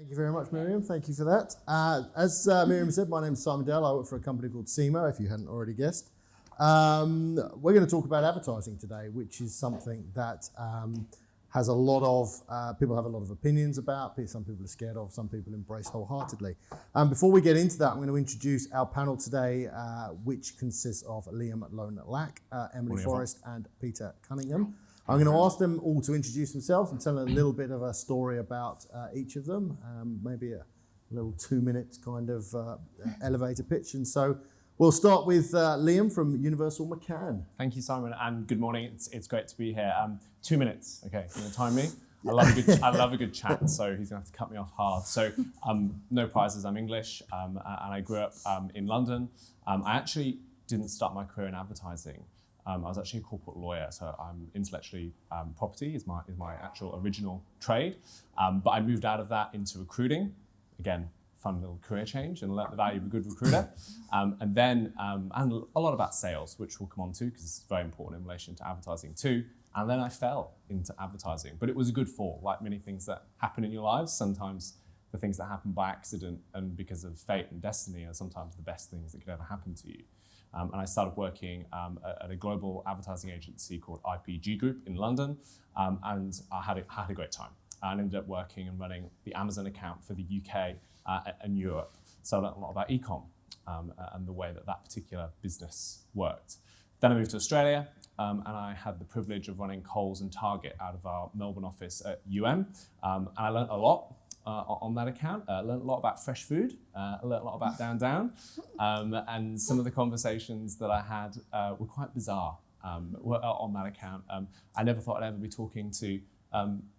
Thank you very much, Miriam. Thank you for that. As Miriam said, my name is Simon Dell. I work for a company called Cemoh, if you hadn't already guessed. We're going to talk about advertising today, which is something that has a lot of, people have a lot of opinions about, some people are scared of, some people embrace wholeheartedly. Before we get into that, I'm going to introduce our panel today, which consists of Liam Lone-Lack, Emily Forrest, and Peter Cunningham. I'm going to ask them all to introduce themselves and tell a little bit of a story about each of them, maybe a little 2-minute kind of elevator pitch. And so we'll start with Liam from Universal McCann. Thank you, Simon, and good morning. It's great to be here. 2 minutes, okay, you're gonna time me? I love a good chat, so he's gonna have to cut me off hard. So no prizes, I'm English, and I grew up in London. I actually didn't start my career in advertising. I was actually a corporate lawyer, so I'm intellectually property is my actual original trade. But I moved out of that into recruiting. Again, fun little career change, and learnt the value of a good recruiter. And then and a lot about sales, which we'll come on to because it's very important in relation to advertising too. And then I fell into advertising, but it was a good fall. Like many things that happen in your lives, sometimes the things that happen by accident and because of fate and destiny are sometimes the best things that could ever happen to you. And I started working at a global advertising agency called IPG Group in London, and I had a great time. I ended up working and running the Amazon account for the UK and Europe. So I learned a lot about e-com and the way that particular business worked. Then I moved to Australia, and I had the privilege of running Coles and Target out of our Melbourne office at and I learned a lot on that account. I learned a lot about fresh food. I learned a lot about Down. And some of the conversations that I had were quite bizarre on that account. I never thought I'd ever be talking to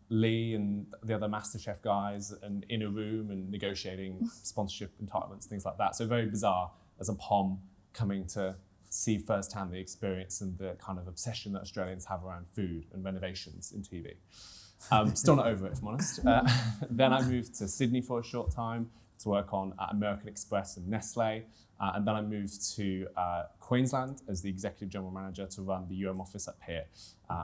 Lee and the other MasterChef guys and in a room and negotiating sponsorship entitlements, things like that. So very bizarre as a POM coming to see firsthand the experience and the kind of obsession that Australians have around food and renovations in TV. Still not over it, if I'm honest. Then I moved to Sydney for a short time to work on American Express and Nestle. And then I moved to Queensland as the Executive General Manager to run the office up here.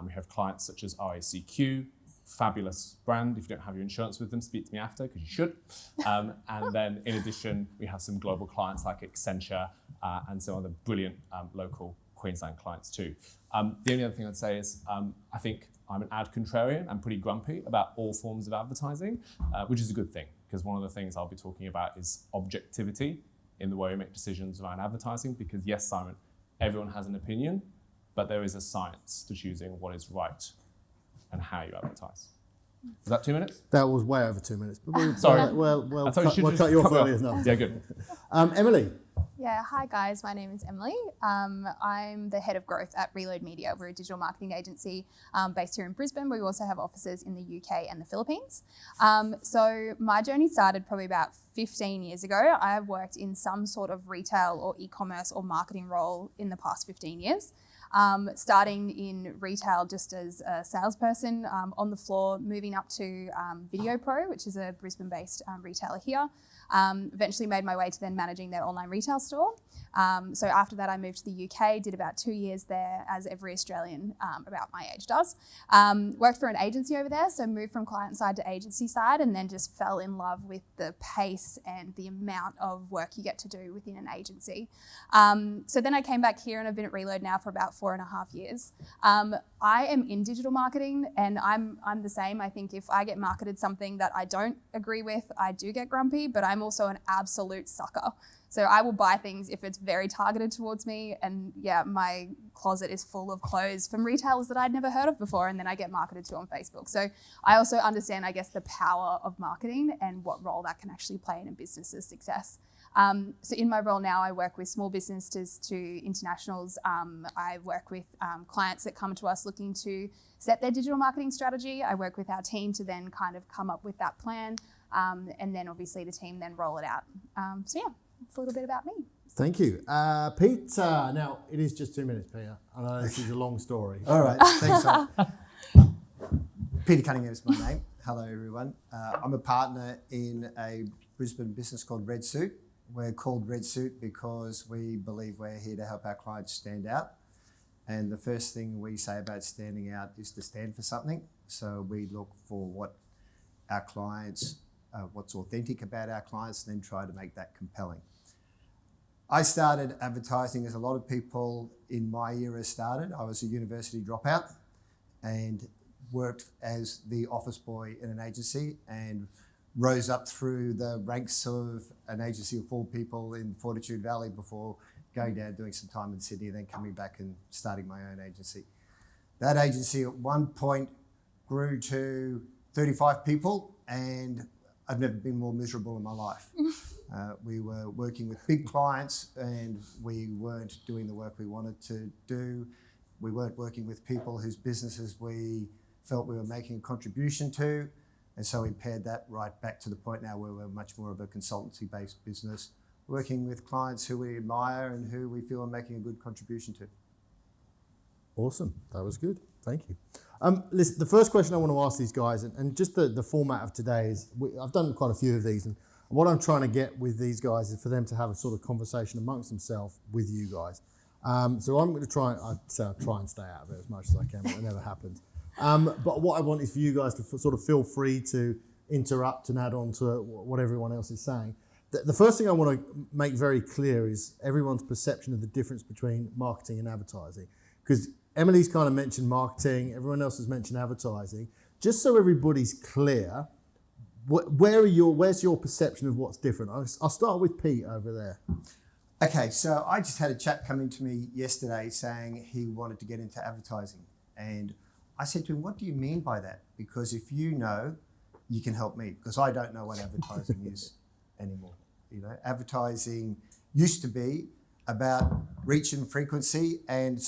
We have clients such as RACQ, fabulous brand. If you don't have your insurance with them, speak to me after, because you should. And then in addition, we have some global clients like Accenture and some other brilliant local Queensland clients too. The only other thing I'd say is I think I'm an ad contrarian. I'm pretty grumpy about all forms of advertising, which is a good thing, because one of the things I'll be talking about is objectivity in the way we make decisions around advertising, because yes, Simon, everyone has an opinion, but there is a science to choosing what is right and how you advertise. Was that 2 minutes? That was way over 2 minutes. But Sorry. We'll cut you off early enough. Yeah, good. Emily. Yeah, hi guys, my name is Emily. I'm the head of growth at Reload Media. We're a digital marketing agency based here in Brisbane. We also have offices in the UK and the Philippines. So my journey started probably about 15 years ago. I have worked in some sort of retail or e-commerce or marketing role in the past 15 years. Starting in retail just as a salesperson on the floor, moving up to Video Pro, which is a Brisbane-based retailer here. Eventually made my way to then managing their online retail store. So after that, I moved to the UK, did about 2 years there, as every Australian about my age does. Worked for an agency over there, so moved from client side to agency side, and then just fell in love with the pace and the amount of work you get to do within an agency. So then I came back here, and I've been at Reload now for about 4.5 years. I am in digital marketing, and I'm the same. I think if I get marketed something that I don't agree with, I do get grumpy, but I'm also an absolute sucker. So I will buy things if it's very targeted towards me. And yeah, my closet is full of clothes from retailers that I'd never heard of before, and then I get marketed to on Facebook. So I also understand, I guess, the power of marketing and what role that can actually play in a business's success. So in my role now, I work with small businesses to internationals. I work with clients that come to us looking to set their digital marketing strategy. I work with our team to then kind of come up with that plan. And then obviously the team then roll it out. So yeah, it's a little bit about me. Thank you. Pete, now it is just 2 minutes, Peter. I know this is a long story. All right, thanks. Peter Cunningham is my name. Hello, everyone. I'm a partner in a Brisbane business called Redsuit. We're called Redsuit because we believe we're here to help our clients stand out. And the first thing we say about standing out is to stand for something. So we look for what our clients what's authentic about our clients, and then try to make that compelling. I started advertising as a lot of people in my era started. I was a university dropout and worked as the office boy in an agency and rose up through the ranks of an agency of 4 people in Fortitude Valley before going down, doing some time in Sydney, and then coming back and starting my own agency. That agency at one point grew to 35 people, and I've never been more miserable in my life. We were working with big clients and we weren't doing the work we wanted to do. We weren't working with people whose businesses we felt we were making a contribution to. And so we pared that right back to the point now where we're much more of a consultancy-based business, working with clients who we admire and who we feel are making a good contribution to. Awesome. That was good. Thank you. Listen, the first question I want to ask these guys, and just the format of today is, I've done quite a few of these, and what I'm trying to get with these guys is for them to have a sort of conversation amongst themselves with you guys. So I'm going to try and stay out of it as much as I can, but it never happens. But what I want is for you guys to sort of feel free to interrupt and add on to what everyone else is saying. The first thing I want to make very clear is everyone's perception of the difference between marketing and advertising. Because Emily's kind of mentioned marketing, everyone else has mentioned advertising. Just so everybody's clear, where's your perception of what's different? I'll start with Pete over there. Okay, so I just had a chap come into me yesterday saying he wanted to get into advertising. And I said to him, what do you mean by that? Because if you know, you can help me, because I don't know what advertising is anymore. You know, advertising used to be about reach and frequency and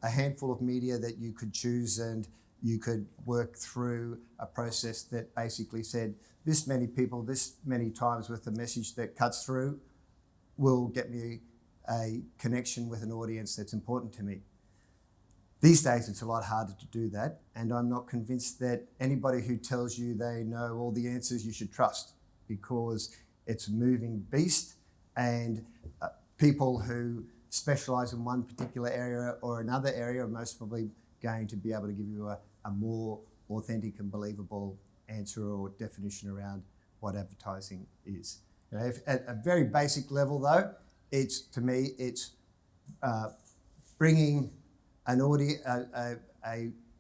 a handful of media that you could choose, and you could work through a process that basically said this many people, this many times with the message that cuts through will get me a connection with an audience that's important to me. These days, it's a lot harder to do that, and I'm not convinced that anybody who tells you they know all the answers you should trust, because it's a moving beast, and people who specialise in one particular area or another area are most probably going to be able to give you a more authentic and believable answer or definition around what advertising is. You know, if, at a very basic level, though, it's bringing an audience,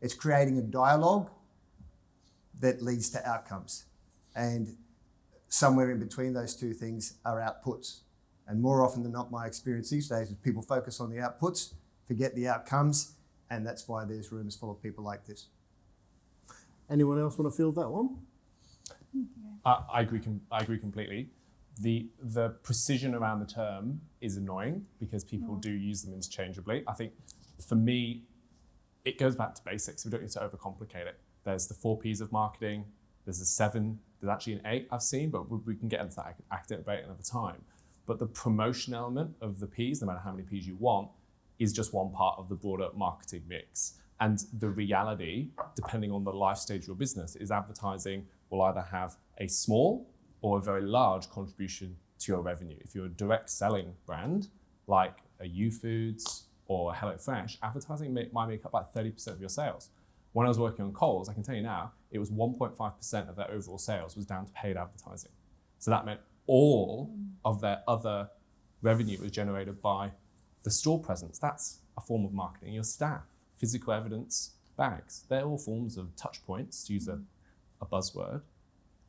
it's creating a dialogue that leads to outcomes, and somewhere in between those two things are outputs. And more often than not, my experience these days is people focus on the outputs, forget the outcomes, and that's why there's rooms full of people like this. Anyone else want to field that one? I agree completely. The precision around the term is annoying because people do use them interchangeably. I think for me, it goes back to basics. We don't need to overcomplicate it. There's the 4 Ps of marketing. There's the 7. There's actually an 8 I've seen, but we can get into that academic debate another time. But the promotion element of the Ps, no matter how many Ps you want, is just one part of the broader marketing mix. And the reality, depending on the life stage of your business, is advertising will either have a small or a very large contribution to your revenue. If you're a direct selling brand, like a YouFoods or HelloFresh, advertising might make up like 30% of your sales. When I was working on Coles, I can tell you now, it was 1.5% of their overall sales was down to paid advertising. So that meant all of their other revenue was generated by the store presence. That's a form of marketing. Your staff, physical evidence, bags, they're all forms of touch points, to use a buzzword,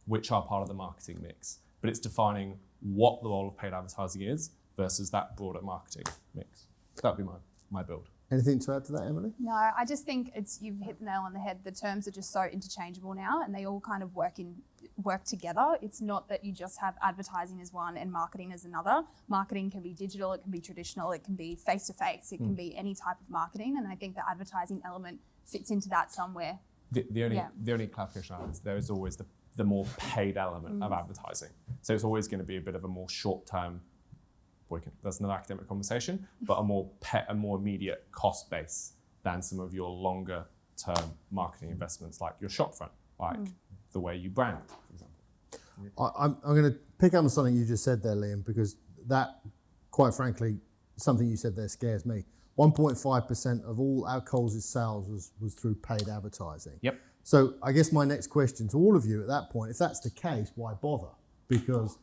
which are part of the marketing mix. But it's defining what the role of paid advertising is versus that broader marketing mix. That would be my build. Anything to add to that, Emily? No, I just think you've hit the nail on the head. The terms are just so interchangeable now, and they all kind of work together. It's not that you just have advertising as one and marketing as another. Marketing can be digital, it can be traditional, it can be face-to-face, it can be any type of marketing, and I think the advertising element fits into that somewhere. The only clarification I have is there is always the more paid element of advertising. So it's always going to be a bit of a more short-term, that's another academic conversation, but a more immediate cost base than some of your longer term marketing investments, like your shop front, like the way you brand, for example. I'm going to pick up on something you just said there, Liam, because that, quite frankly, something you said there scares me. 1.5% of all our Coles' sales was through paid advertising. Yep. So I guess my next question to all of you at that point, if that's the case, why bother? Because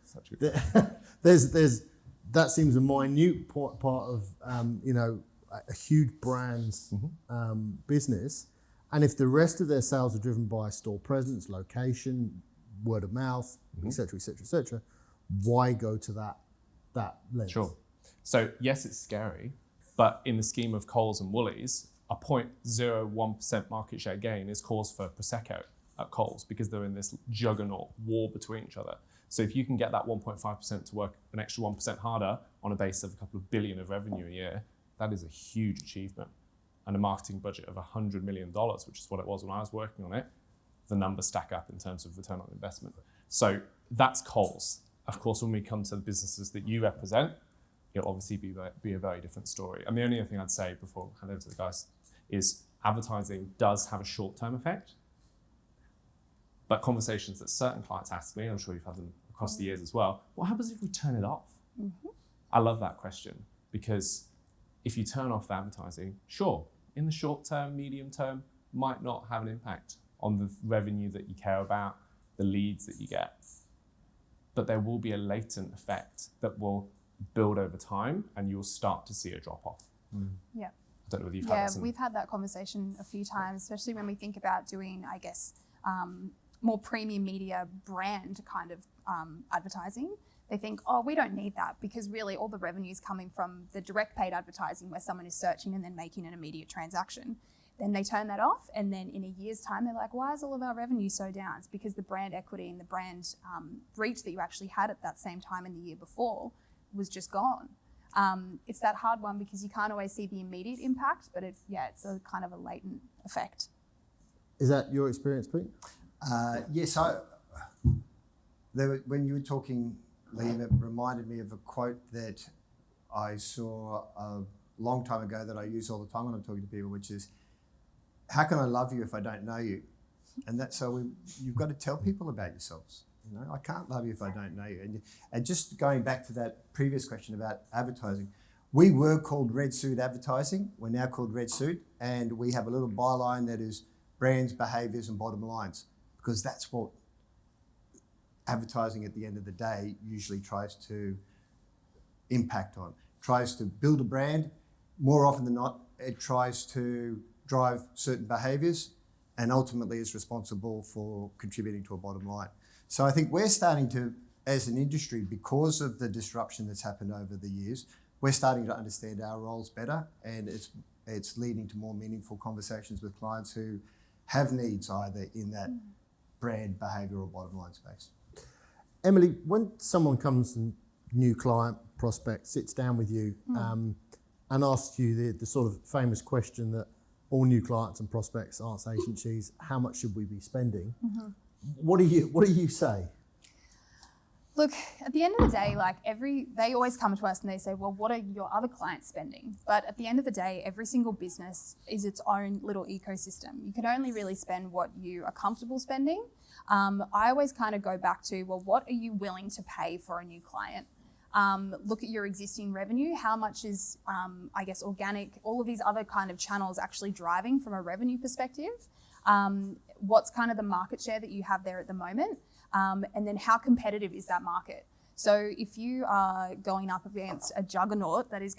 there's that seems a minute part of a huge brand's business, and if the rest of their sales are driven by store presence, location, word of mouth, etc., etc., etc., why go to that length? Sure. So yes, it's scary, but in the scheme of Coles and Woolies, a 0.01% market share gain is cause for Prosecco at Coles because they're in this juggernaut war between each other. So if you can get that 1.5% to work an extra 1% harder on a base of a couple of billion of revenue a year, that is a huge achievement. And a marketing budget of $100 million, which is what it was when I was working on it, the numbers stack up in terms of return on investment. So that's Coles. Of course, when we come to the businesses that you represent, it'll obviously be a very different story. And the only other thing I'd say before I hand over to the guys is advertising does have a short-term effect. But conversations that certain clients ask me, I'm sure you've had them across the years as well, what happens if we turn it off? I love that question because if you turn off advertising, sure, in the short term, medium term, might not have an impact on the revenue that you care about, the leads that you get. But there will be a latent effect that will build over time and you'll start to see a drop off. Yeah. I don't know whether you've had that. We've had that conversation a few times, especially when we think about doing, I guess, more premium media brand kind of advertising. They think, oh, we don't need that because really all the revenue is coming from the direct paid advertising where someone is searching and then making an immediate transaction. Then they turn that off and then in a year's time, they're like, why is all of our revenue so down? It's because the brand equity and the brand reach that you actually had at that same time in the year before was just gone. It's that hard one because you can't always see the immediate impact, but it's a kind of a latent effect. Is that your experience, Pete? Yes, when you were talking, Liam, it reminded me of a quote that I saw a long time ago that I use all the time when I'm talking to people, which is, how can I love you if I don't know you? And that's you've got to tell people about yourselves. You know, I can't love you if I don't know you. And just going back to that previous question about advertising, we were called Redsuit Advertising. We're now called Redsuit, and we have a little byline that is brands, behaviours, and bottom lines, because that's what advertising at the end of the day usually tries to impact on. Tries to build a brand. More often than not, it tries to drive certain behaviours and ultimately is responsible for contributing to a bottom line. So I think we're starting to, as an industry, because of the disruption that's happened over the years, we're starting to understand our roles better, and it's leading to more meaningful conversations with clients who have needs either in that brand, behaviour or bottom line space. Emily, when someone comes, a new client, prospect, sits down with you and asks you the sort of famous question that all new clients and prospects ask agencies, how much should we be spending? What do you say? Look, at the end of the day, they always come to us and they say, well, what are your other clients spending? But at the end of the day, every single business is its own little ecosystem. You can only really spend what you are comfortable spending. I always kind of go back to, well, what are you willing to pay for a new client? Look at your existing revenue. How much is, organic, all of these other kind of channels actually driving from a revenue perspective? What's kind of the market share that you have there at the moment? And then how competitive is that market? So if you are going up against a juggernaut that is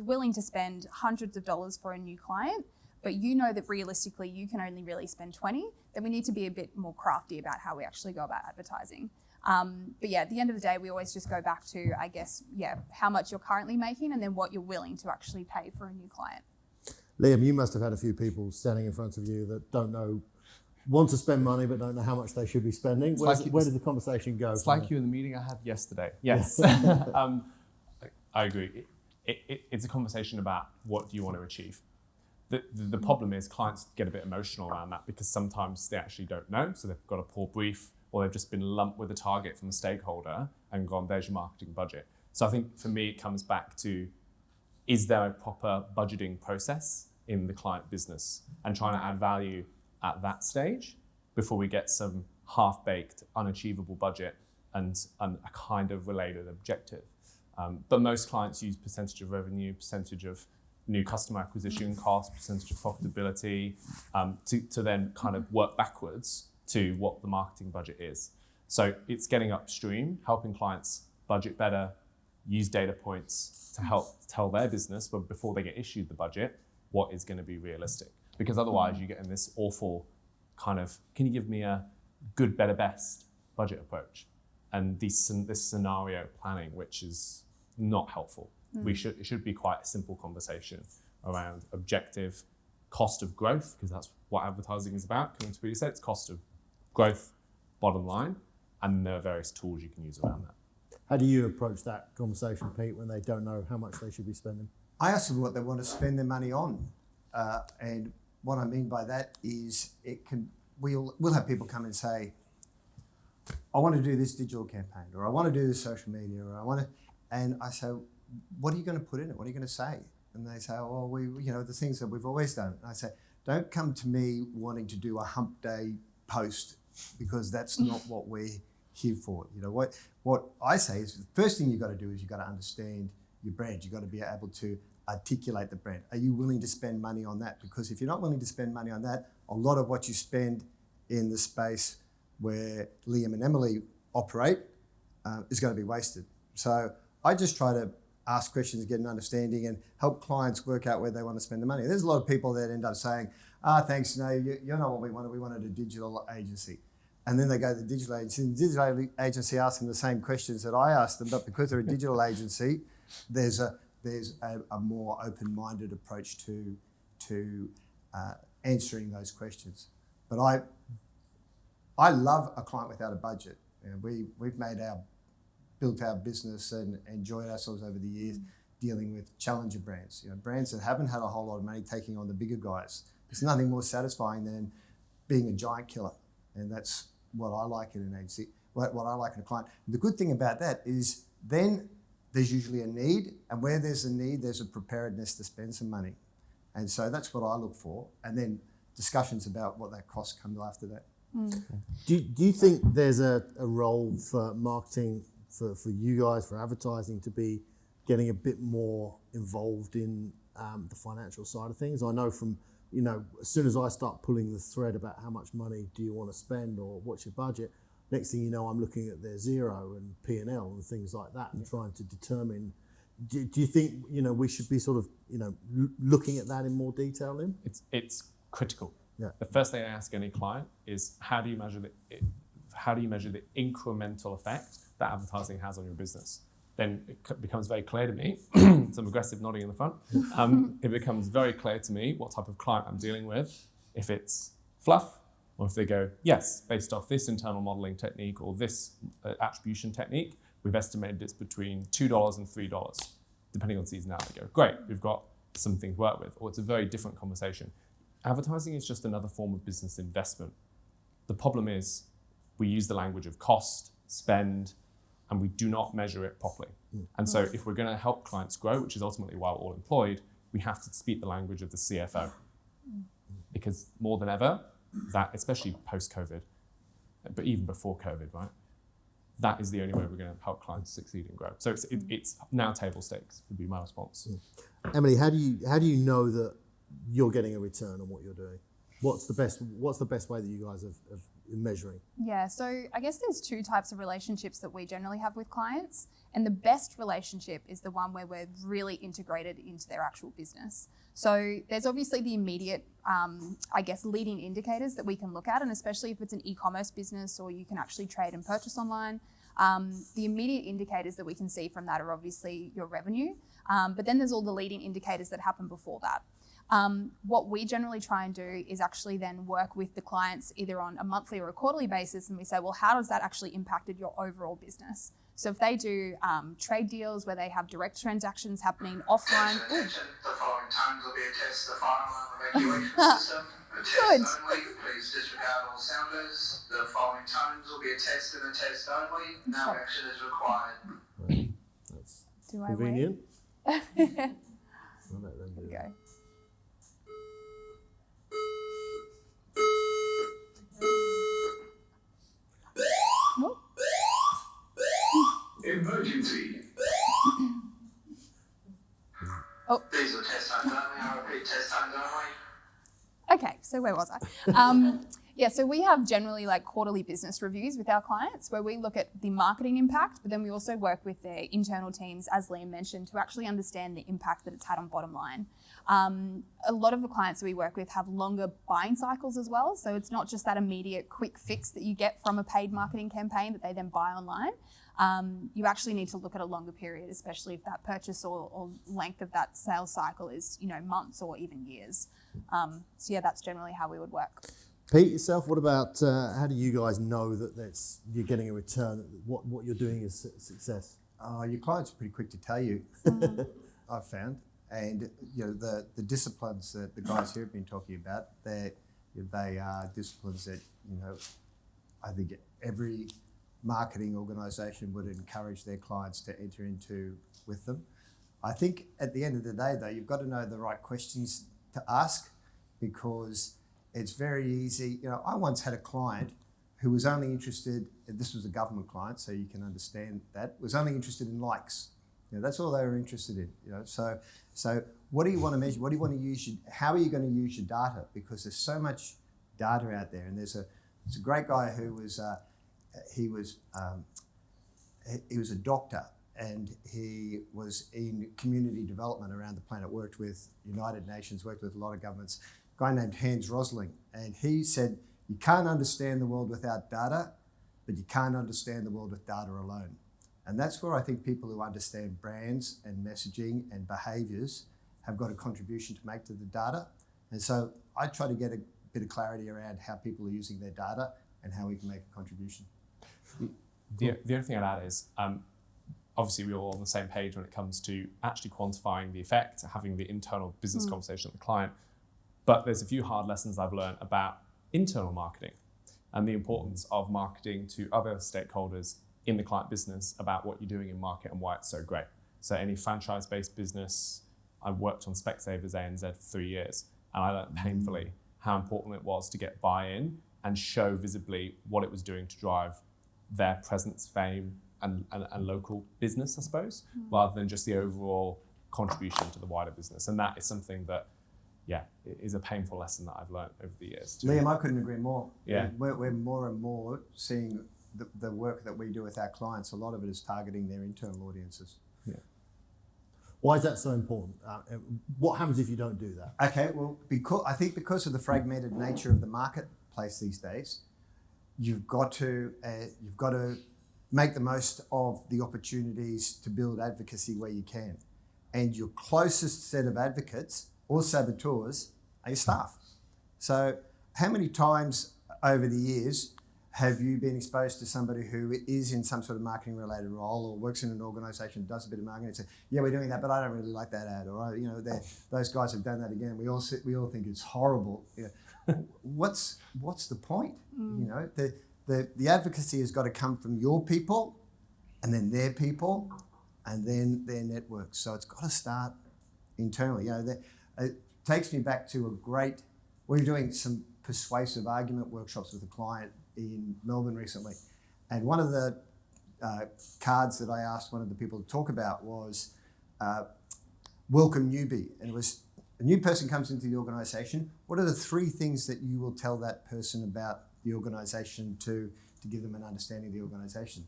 willing to spend hundreds of dollars for a new client, but you know that realistically you can only really spend 20, then we need to be a bit more crafty about how we actually go about advertising. But yeah, at the end of the day, we always just go back to, how much you're currently making and then what you're willing to actually pay for a new client. Liam, you must have had a few people standing in front of you that want to spend money but don't know how much they should be spending. Where did the conversation go? It's like you in the meeting I had yesterday. Yes. I agree. It's a conversation about what do you want to achieve. The problem is clients get a bit emotional around that because sometimes they actually don't know, so they've got a poor brief or they've just been lumped with a target from a stakeholder and gone, there's your marketing budget. So I think for me, it comes back to, is there a proper budgeting process in the client business and trying to add value at that stage before we get some half-baked, unachievable budget and a kind of related objective. But most clients use percentage of revenue, percentage of new customer acquisition cost, percentage of profitability, to then kind of work backwards to what the marketing budget is. So it's getting upstream, helping clients budget better, use data points to help tell their business, but before they get issued the budget, what is going to be realistic. Because otherwise you get in this awful kind of, can you give me a good, better, best budget approach? And this scenario planning, which is not helpful. It should be quite a simple conversation around objective cost of growth, because that's what advertising is about. Coming to what you said, it's cost of growth, bottom line, and there are various tools you can use around that. How do you approach that conversation, Pete, when they don't know how much they should be spending? I ask them what they want to spend their money on, and what I mean by that is we'll have people come and say, I want to do this digital campaign, or I want to do this social media, or and I say, what are you going to put in it? What are you going to say? And they say, oh, the things that we've always done. And I say, don't come to me wanting to do a hump day post, because that's not what we're here for. What I say is, the first thing you've got to do is you've got to understand your brand. You've got to be able to articulate the brand. Are you willing to spend money on that? Because if you're not willing to spend money on that, a lot of what you spend in the space where Liam and Emily operate is going to be wasted. So I just try to ask questions, get an understanding, and help clients work out where they want to spend the money. There's a lot of people that end up saying, thanks, no, you're not what we wanted. We wanted a digital agency. And then they go to the digital agency, and the digital agency asks them the same questions that I asked them, but because they're a digital agency, there's a more open-minded approach to answering those questions. But I love a client without a budget. We've built our business and enjoyed ourselves over the years dealing with challenger brands. Brands that haven't had a whole lot of money taking on the bigger guys. There's nothing more satisfying than being a giant killer, and that's what I like in an agency. What I like in a client. The good thing about that is then there's usually a need, and where there's a need, there's a preparedness to spend some money, and so that's what I look for. And then discussions about what that cost come after that. Do you think there's a role for marketing, for you guys, for advertising, to be getting a bit more involved in the financial side of things? I know from, as soon as I start pulling the thread about how much money do you want to spend or what's your budget, next thing you know, I'm looking at their Xero and P&L and things like that and trying to determine, do you think, we should be sort of, looking at that in more detail then? It's critical. Yeah. The first thing I ask any client is, how do you measure the incremental effect that advertising has on your business? Then it becomes very clear to me, some aggressive nodding in the front, it becomes very clear to me what type of client I'm dealing with, if it's fluff, or if they go, yes, based off this internal modeling technique or this attribution technique, we've estimated it's between $2 and $3, depending on seasonality. Go, great, we've got something to work with, or it's a very different conversation. Advertising is just another form of business investment. The problem is we use the language of cost, spend, and we do not measure it properly. And so if we're going to help clients grow, which is ultimately why we're all employed, we have to speak the language of the CFO. Because more than ever, that, especially post-COVID, but even before COVID, right? That is the only way we're going to help clients succeed and grow. So it's now table stakes would be my response. Emily, how do you know that you're getting a return on what you're doing? What's the best way that you guys have measuring? Yeah, so I guess there's two types of relationships that we generally have with clients. And the best relationship is the one where we're really integrated into their actual business. So there's obviously the immediate, leading indicators that we can look at. And especially if it's an e-commerce business or you can actually trade and purchase online, the immediate indicators that we can see from that are obviously your revenue. But then there's all the leading indicators that happen before that. What we generally try and do is actually then work with the clients either on a monthly or a quarterly basis, and we say, well, how does that actually impacted your overall business? So if they do trade deals where they have direct transactions happening offline. Attention, the following times will be a test the fire alarm evacuation system. A test Good. only, please disregard all sounders. The following times will be a test and a test only. No action is required. That's Do I convenient. wait? I'll let them do that. Go. Emergency. Oh. Diesel test undone. So where was I? Yeah, so we have generally like quarterly business reviews with our clients where we look at the marketing impact, but then we also work with their internal teams, as Liam mentioned, to actually understand the impact that it's had on bottom line. A lot of the clients that we work with have longer buying cycles as well. So it's not just that immediate quick fix that you get from a paid marketing campaign that they then buy online. You actually need to look at a longer period, especially if that purchase or length of that sales cycle is, months or even years. So yeah, that's generally how we would work. Pete, yourself, what about how do you guys know that you're getting a return, that what you're doing is success? Your clients are pretty quick to tell you, I've found. And the disciplines that the guys here have been talking about, they are disciplines that, I think every marketing organisation would encourage their clients to enter into with them. I think at the end of the day, though, you've got to know the right questions to ask, because it's very easy. I once had a client who was only interested, this was a government client, so you can understand that, was only interested in likes. That's all they were interested in. So what do you want to measure? What do you want to use? How are you going to use your data? Because there's so much data out there, and there's a great guy who was he was a doctor, and he was in community development around the planet. Worked with United Nations, worked with a lot of governments. A guy named Hans Rosling, and he said, "You can't understand the world without data, but you can't understand the world with data alone." And that's where I think people who understand brands and messaging and behaviours have got a contribution to make to the data. And so I try to get a bit of clarity around how people are using their data and how we can make a contribution. The other thing I'd add is, obviously we're all on the same page when it comes to actually quantifying the effect, having the internal business conversation with the client. But there's a few hard lessons I've learned about internal marketing and the importance of marketing to other stakeholders in the client business about what you're doing in market and why it's so great. So any franchise-based business, I've worked on Specsavers ANZ for 3 years, and I learned painfully how important it was to get buy-in and show visibly what it was doing to drive their presence, fame, and local business, I suppose, rather than just the overall contribution to the wider business. And that is something that, is a painful lesson that I've learned over the years. Liam, I couldn't agree more. Yeah. We're more and more seeing the work that we do with our clients, a lot of it is targeting their internal audiences. Yeah. Why is that so important? What happens if you don't do that? Okay, well, because of the fragmented nature of the marketplace these days, you've got to make the most of the opportunities to build advocacy where you can. And your closest set of advocates or saboteurs are your staff. So how many times over the years have you been exposed to somebody who is in some sort of marketing related role or works in an organisation, does a bit of marketing and say, yeah, we're doing that, but I don't really like that ad, or those guys have done that again. We all think it's horrible. What's the point? The advocacy has got to come from your people, and then their people, and then their networks. So it's got to start internally. It takes me back to we were doing some persuasive argument workshops with a client in Melbourne recently, and one of the cards that I asked one of the people to talk about was welcome newbie, and it was a new person comes into the organisation. What are the 3 things that you will tell that person about the organisation to give them an understanding of the organisation?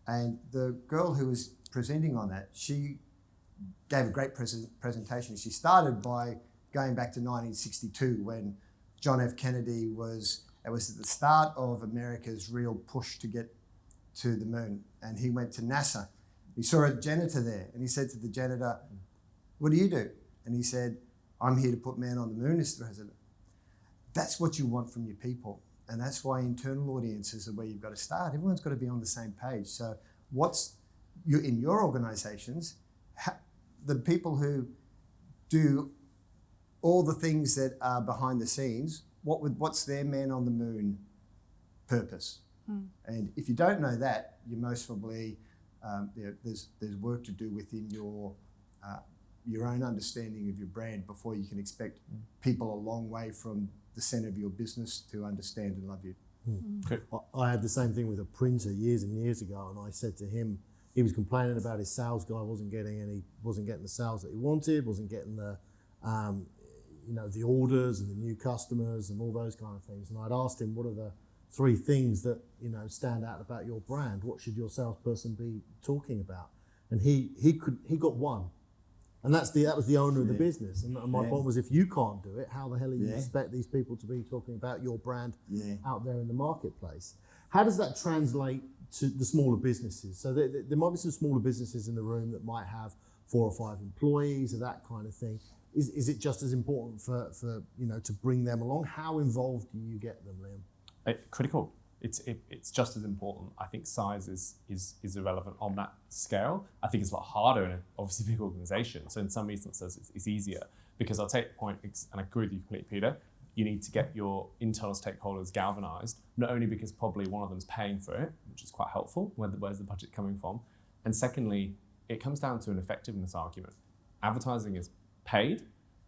And the girl who was presenting on that, she gave a great presentation. She started by going back to 1962 when John F. Kennedy it was at the start of America's real push to get to the moon. And he went to NASA. He saw a janitor there, and he said to the janitor, "What do you do?" And he said, "I'm here to put man on the moon, Mr. President." That's what you want from your people. And that's why internal audiences are where you've got to start. Everyone's got to be on the same page. So in your organisations, the people who do all the things that are behind the scenes, what's their man on the moon purpose? And if you don't know that, you most probably there's work to do within your own understanding of your brand before you can expect people a long way from the centre of your business to understand and love you. I had the same thing with a printer years and years ago, and I said to him, he was complaining about his sales guy wasn't getting the sales that he wanted, wasn't getting the the orders and the new customers and all those kind of things. And I'd asked him, what are the 3 things that stand out about your brand? What should your salesperson be talking about? And he got one, and that was the owner of the business. And my point was, if you can't do it, how the hell do you expect these people to be talking about your brand out there in the marketplace? How does that translate to the smaller businesses? So there might be some smaller businesses in the room that might have 4 or 5 employees or that kind of thing. Is it just as important for to bring them along? How involved do you get them, Liam? Critical. It's just as important. I think size is irrelevant on that scale. I think it's a lot harder in a obviously big organisation. So in some instances, it's easier, because I'll take the point, and I agree with you completely, Peter. You need to get your internal stakeholders galvanised, not only because probably one of them's paying for it, which is quite helpful. Where's the budget coming from? And secondly, it comes down to an effectiveness argument. Advertising is paid,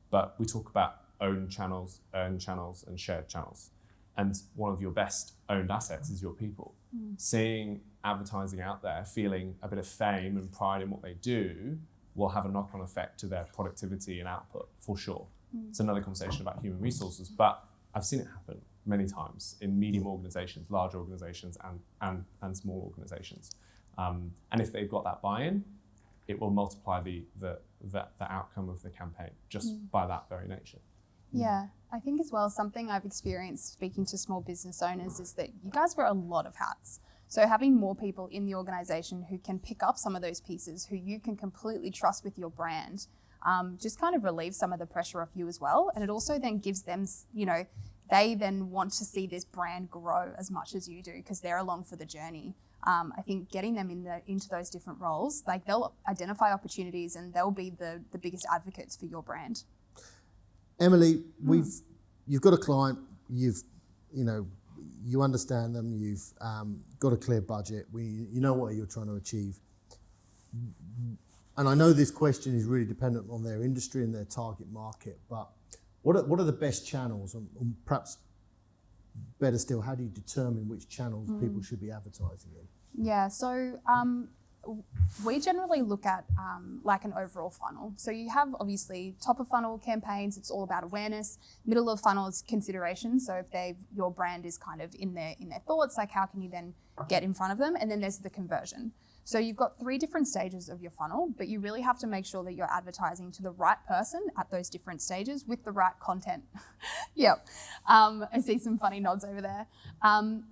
but we talk about owned channels, earned channels, and shared channels. And one of your best owned assets is your people. Seeing advertising out there, feeling a bit of fame and pride in what they do, will have a knock-on effect to their productivity and output, for sure. It's another conversation about human resources, but I've seen it happen many times in medium organizations, large organizations, and small organizations. And if they've got that buy-in, it will multiply the outcome of the campaign just by that very nature. Yeah, I think as well, something I've experienced speaking to small business owners is that you guys wear a lot of hats. So having more people in the organisation who can pick up some of those pieces, who you can completely trust with your brand, just kind of relieves some of the pressure off you as well. And it also then gives them, they then want to see this brand grow as much as you do, because they're along for the journey. I think getting them into those different roles, like they'll identify opportunities and they'll be the biggest advocates for your brand. Emily, you've got a client, you understand them, you've got a clear budget, you know what you're trying to achieve. And I know this question is really dependent on their industry and their target market, but what are the best channels, and perhaps better still, how do you determine which channels people should be advertising in? Yeah, so we generally look at like an overall funnel. So you have obviously top of funnel campaigns, it's all about awareness. Middle of funnel is consideration. So if your brand is kind of in their thoughts, like how can you then get in front of them? And then there's the conversion. So you've got 3 different stages of your funnel, but you really have to make sure that you're advertising to the right person at those different stages with the right content. Yep. I see some funny nods over there.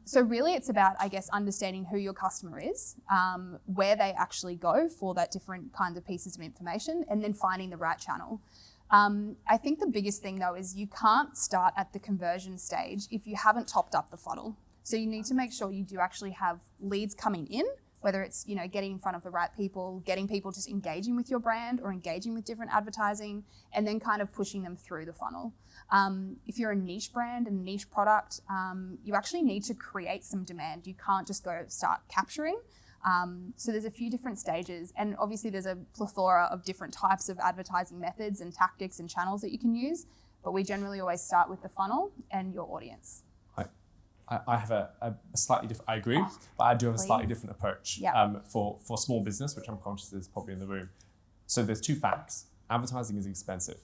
So really it's about, I guess, understanding who your customer is, where they actually go for that different kinds of pieces of information, and then finding the right channel. I think the biggest thing though is you can't start at the conversion stage if you haven't topped up the funnel. So you need to make sure you do actually have leads coming in, whether it's getting in front of the right people, getting people just engaging with your brand or engaging with different advertising, and then kind of pushing them through the funnel. If you're a niche brand and niche product, you actually need to create some demand. You can't just go start capturing. So there's a few different stages, and obviously there's a plethora of different types of advertising methods and tactics and channels that you can use, but we generally always start with the funnel and your audience. I have a slightly different, I agree, but I do have a slightly different approach for small business, which I'm conscious is probably in the room. So there's 2 facts. Advertising is expensive.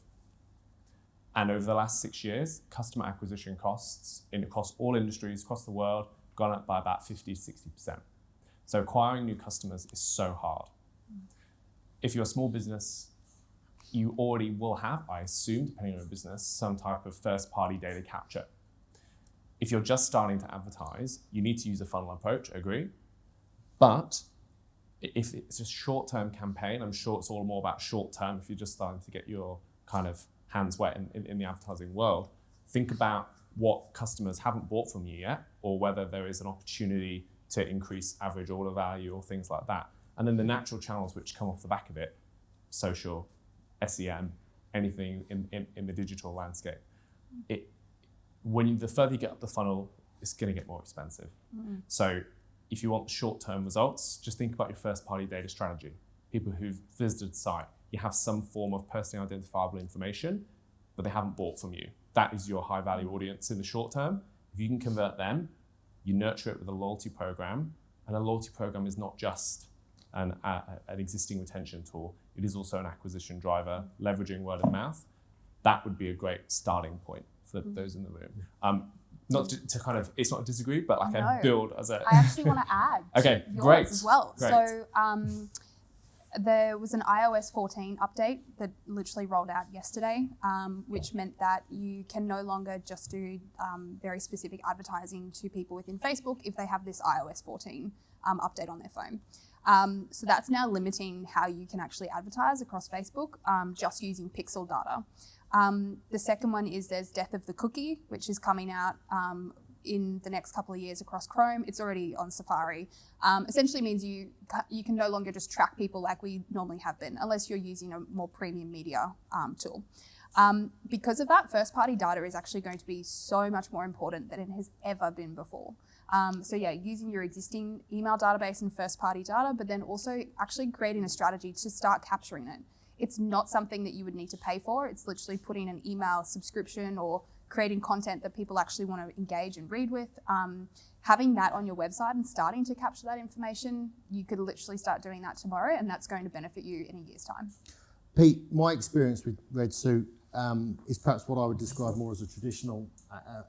And over the last 6 years, customer acquisition costs across all industries, across the world, gone up by about 50 to 60%. So acquiring new customers is so hard. If you're a small business, you already will have, I assume, depending on your business, some type of first-party data capture. If you're just starting to advertise, you need to use a funnel approach, I agree. But if it's a short-term campaign, I'm sure it's all more about short-term if you're just starting to get your kind of hands wet in the advertising world. Think about what customers haven't bought from you yet, or whether there is an opportunity to increase average order value or things like that. And then the natural channels which come off the back of it, social, SEM, anything in the digital landscape. The further you get up the funnel, it's going to get more expensive. So if you want short-term results, just think about your first-party data strategy. People who've visited the site, you have some form of personally identifiable information, but they haven't bought from you. That is your high-value audience in the short term. If you can convert them, you nurture it with a loyalty program, and a loyalty program is not just an existing retention tool. It is also an acquisition driver, leveraging word of mouth. that would be a great starting point for those in the room. Not to kind of, it's not a disagree, but like a build as a... I actually want to add okay, yours great. as well. Great. So there was an iOS 14 update that literally rolled out yesterday, which meant that you can no longer just do very specific advertising to people within Facebook if they have this iOS 14 update on their phone. So that's now limiting how you can actually advertise across Facebook just using pixel data. The second one is there's death of the cookie, which is coming out in the next couple of years across Chrome. It's already on Safari. Essentially means you can no longer just track people like we normally have been, unless you're using a more premium media tool. Because of that, first-party data is actually going to be so much more important than it has ever been before. So yeah, using your existing email database and first-party data, but then also actually creating a strategy to start capturing it. It's not something that you would need to pay for. It's literally putting an email subscription or creating content that people actually want to engage and read with. Having that on your website and starting to capture that information, you could literally start doing that tomorrow, and that's going to benefit you in a year's time. Pete, my experience with Redsuit is perhaps what I would describe more as a traditional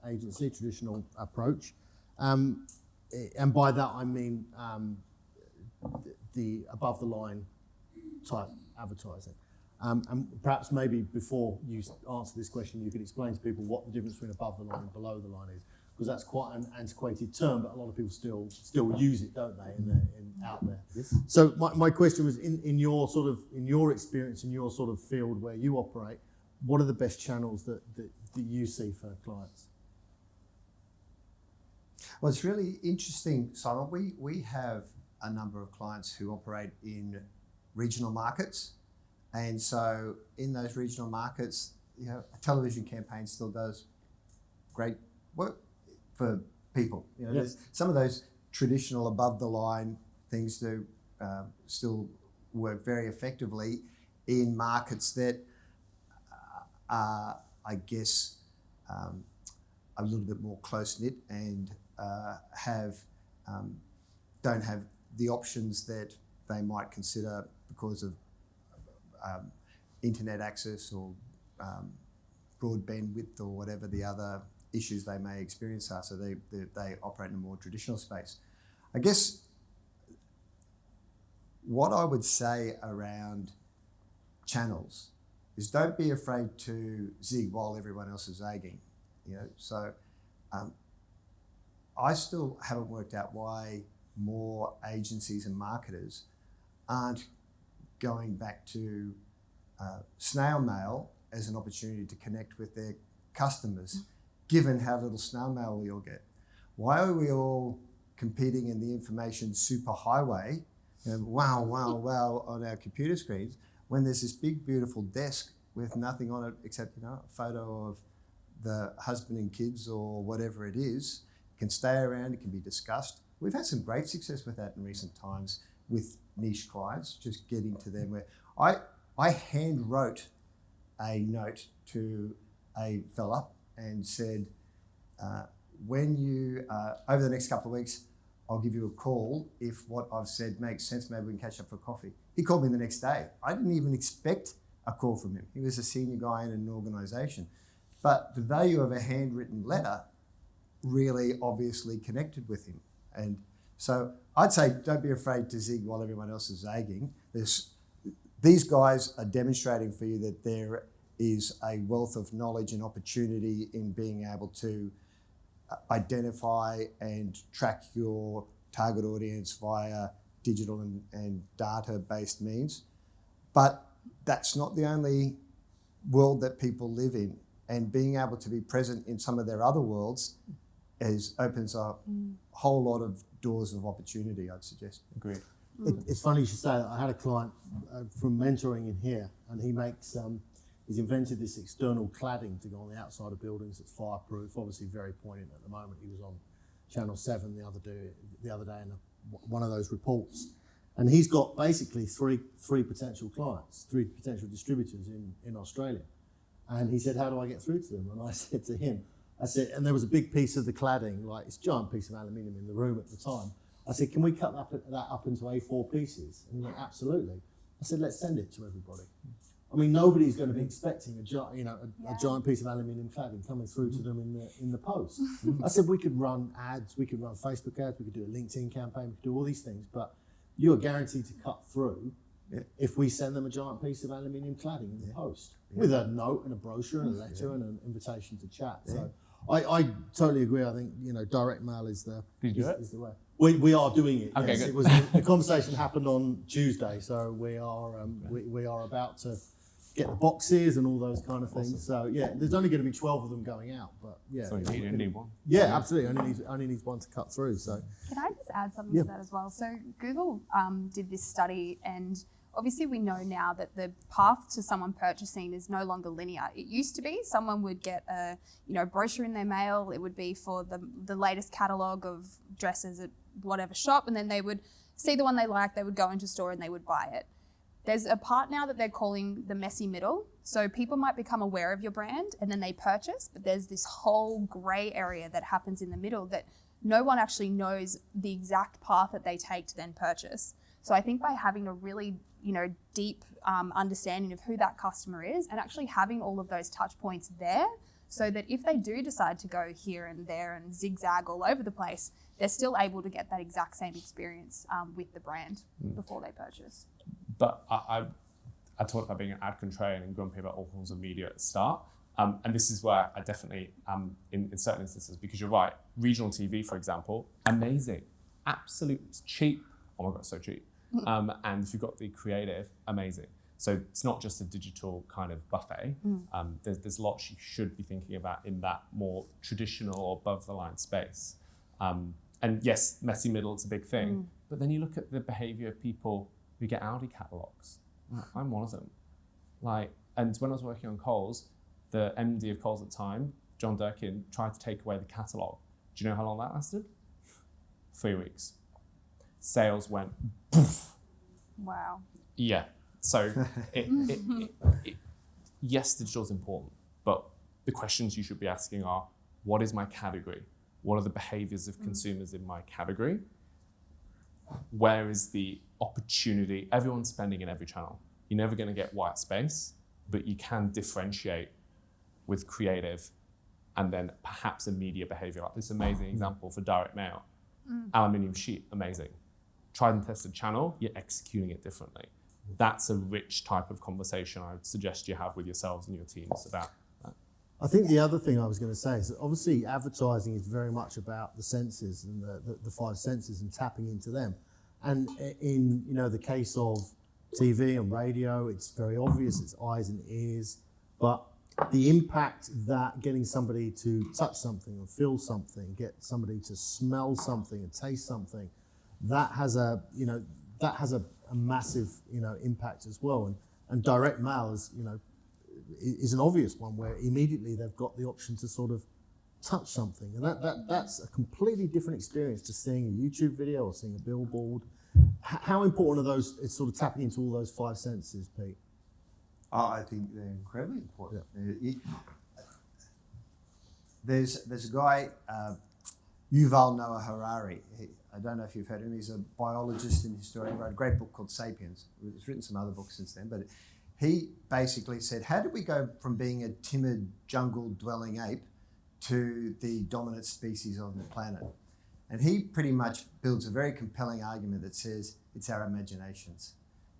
agency, traditional approach. And by that I mean the above the line type advertising. And perhaps maybe before you answer this question, you could explain to people what the difference between above the line and below the line is, because that's quite an antiquated term, but a lot of people still use it, don't they, out there. Yes. So my question was, in your experience, in your sort of field where you operate, what are the best channels that you see for clients? Well, it's really interesting, Simon. We have a number of clients who operate in regional markets. And so in those regional markets, a television campaign still does great work for people. There's some of those traditional above the line things do still work very effectively in markets that are, I guess, a little bit more close-knit and don't have the options that they might consider because of internet access or broadband width or whatever the other issues they may experience are. So they operate in a more traditional space. I guess what I would say around channels is don't be afraid to zig while everyone else is zagging. So I still haven't worked out why more agencies and marketers aren't going back to snail mail as an opportunity to connect with their customers, given how little snail mail we all get. Why are we all competing in the information superhighway and wow on our computer screens when there's this big, beautiful desk with nothing on it except a photo of the husband and kids or whatever it is? It can stay around, it can be discussed. We've had some great success with that in recent times with niche clients, just getting to them where I hand wrote a note to a fella and said, when you, over the next couple of weeks, I'll give you a call if what I've said makes sense, maybe we can catch up for coffee. He called me the next day. I didn't even expect a call from him. He was a senior guy in an organisation. But the value of a handwritten letter really obviously connected with him. And so I'd say don't be afraid to zig while everyone else is zagging. These guys are demonstrating for you that there is a wealth of knowledge and opportunity in being able to identify and track your target audience via digital and data-based means. But that's not the only world that people live in. And being able to be present in some of their other worlds opens up a whole lot of doors of opportunity, I'd suggest. Agreed. It's funny you should say that. I had a client from mentoring in here, and he makes he's invented this external cladding to go on the outside of buildings that's fireproof. Obviously, very poignant at the moment. He was on Channel 7 the other day in one of those reports, and he's got basically three potential clients, three potential distributors in Australia. And he said, how do I get through to them? And I said to him, and there was a big piece of the cladding, like this giant piece of aluminium in the room at the time. I said, can we cut that up into A4 pieces? And he went, absolutely. I said, let's send it to everybody. I mean, nobody's going to be expecting a giant piece of aluminium cladding coming through to them in the post. I said we could run ads, we could run Facebook ads, we could do a LinkedIn campaign, we could do all these things, but you are guaranteed to cut through if we send them a giant piece of aluminium cladding in the post with a note and a brochure and a letter and an invitation to chat. So I totally agree. I think direct mail is the way. We are doing it. Okay, yes. good. It was the conversation happened on Tuesday, so we are about to get the boxes and all those kind of things. So there's only going to be 12 of them going out, but So you need one. Yeah, absolutely. Only needs one to cut through. So Can I just add something to that as well? So Google did this study, and obviously we know now that the path to someone purchasing is no longer linear. It used to be someone would get a brochure in their mail. It would be for the latest catalogue of dresses at whatever shop, and then they would see the one they like, they would go into store and they would buy it. There's a part now that they're calling the messy middle. So people might become aware of your brand and then they purchase, but there's this whole grey area that happens in the middle that no one actually knows the exact path that they take to then purchase. So I think by having a really deep understanding of who that customer is and actually having all of those touch points there, so that if they do decide to go here and there and zigzag all over the place, they're still able to get that exact same experience with the brand before they purchase. But I talked about being an ad contrarian and grumpy about all forms of media at the start. And this is where I definitely am in certain instances, because you're right. Regional TV, for example, amazing. Absolutely. It's cheap. Oh my God, so cheap. And if you've got the creative, amazing. So it's not just a digital kind of buffet. There's lots you should be thinking about in that more traditional or above the line space. And yes, messy middle, it's a big thing. But then you look at the behavior of people who get Audi catalogs. I'm one of them. And when I was working on Coles, the MD of Coles at the time, John Durkin, tried to take away the catalog. Do you know how long that lasted? 3 weeks. Sales went poof. Wow. Yeah. So yes, digital is important, but the questions you should be asking are, what is my category? What are the behaviors of consumers in my category? Where is the opportunity? Everyone's spending in every channel. You're never going to get white space, but you can differentiate with creative and then perhaps a media behavior. Like this amazing example for direct mail. Aluminium sheet, amazing. Tried and tested channel, you're executing it differently. That's a rich type of conversation I would suggest you have with yourselves and your teams about that. I think the other thing I was going to say is that obviously advertising is very much about the senses and the five senses and tapping into them. And in the case of TV and radio, it's very obvious, it's eyes and ears, but the impact that getting somebody to touch something or feel something, get somebody to smell something and taste something, that has a massive impact as well. And direct mail is an obvious one where immediately they've got the option to sort of touch something, and that's a completely different experience to seeing a YouTube video or seeing a billboard. How important are those? It's sort of tapping into all those five senses, Pete. I think they're incredibly important. There's a guy, Yuval Noah Harari. I don't know if you've heard of him. He's a biologist and historian. He wrote a great book called *Sapiens*. He's written some other books since then, but he basically said, how did we go from being a timid jungle-dwelling ape to the dominant species on the planet? And he pretty much builds a very compelling argument that says it's our imaginations.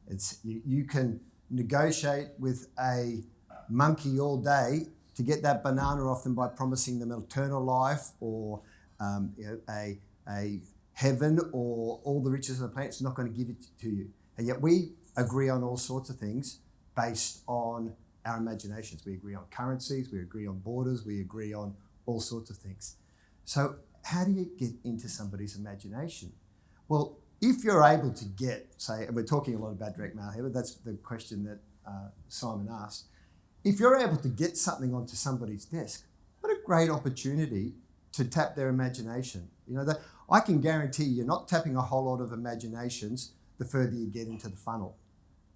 It's you can negotiate with a monkey all day to get that banana off them by promising them eternal life or a heaven or all the riches of the planet. It's not going to give it to you. And yet we agree on all sorts of things based on our imaginations. We agree on currencies, we agree on borders, we agree on all sorts of things. So how do you get into somebody's imagination? Well, if you're able to get, say, and we're talking a lot about direct mail here, but that's the question that Simon asked. If you're able to get something onto somebody's desk, what a great opportunity to tap their imagination. That I can guarantee you're not tapping a whole lot of imaginations the further you get into the funnel.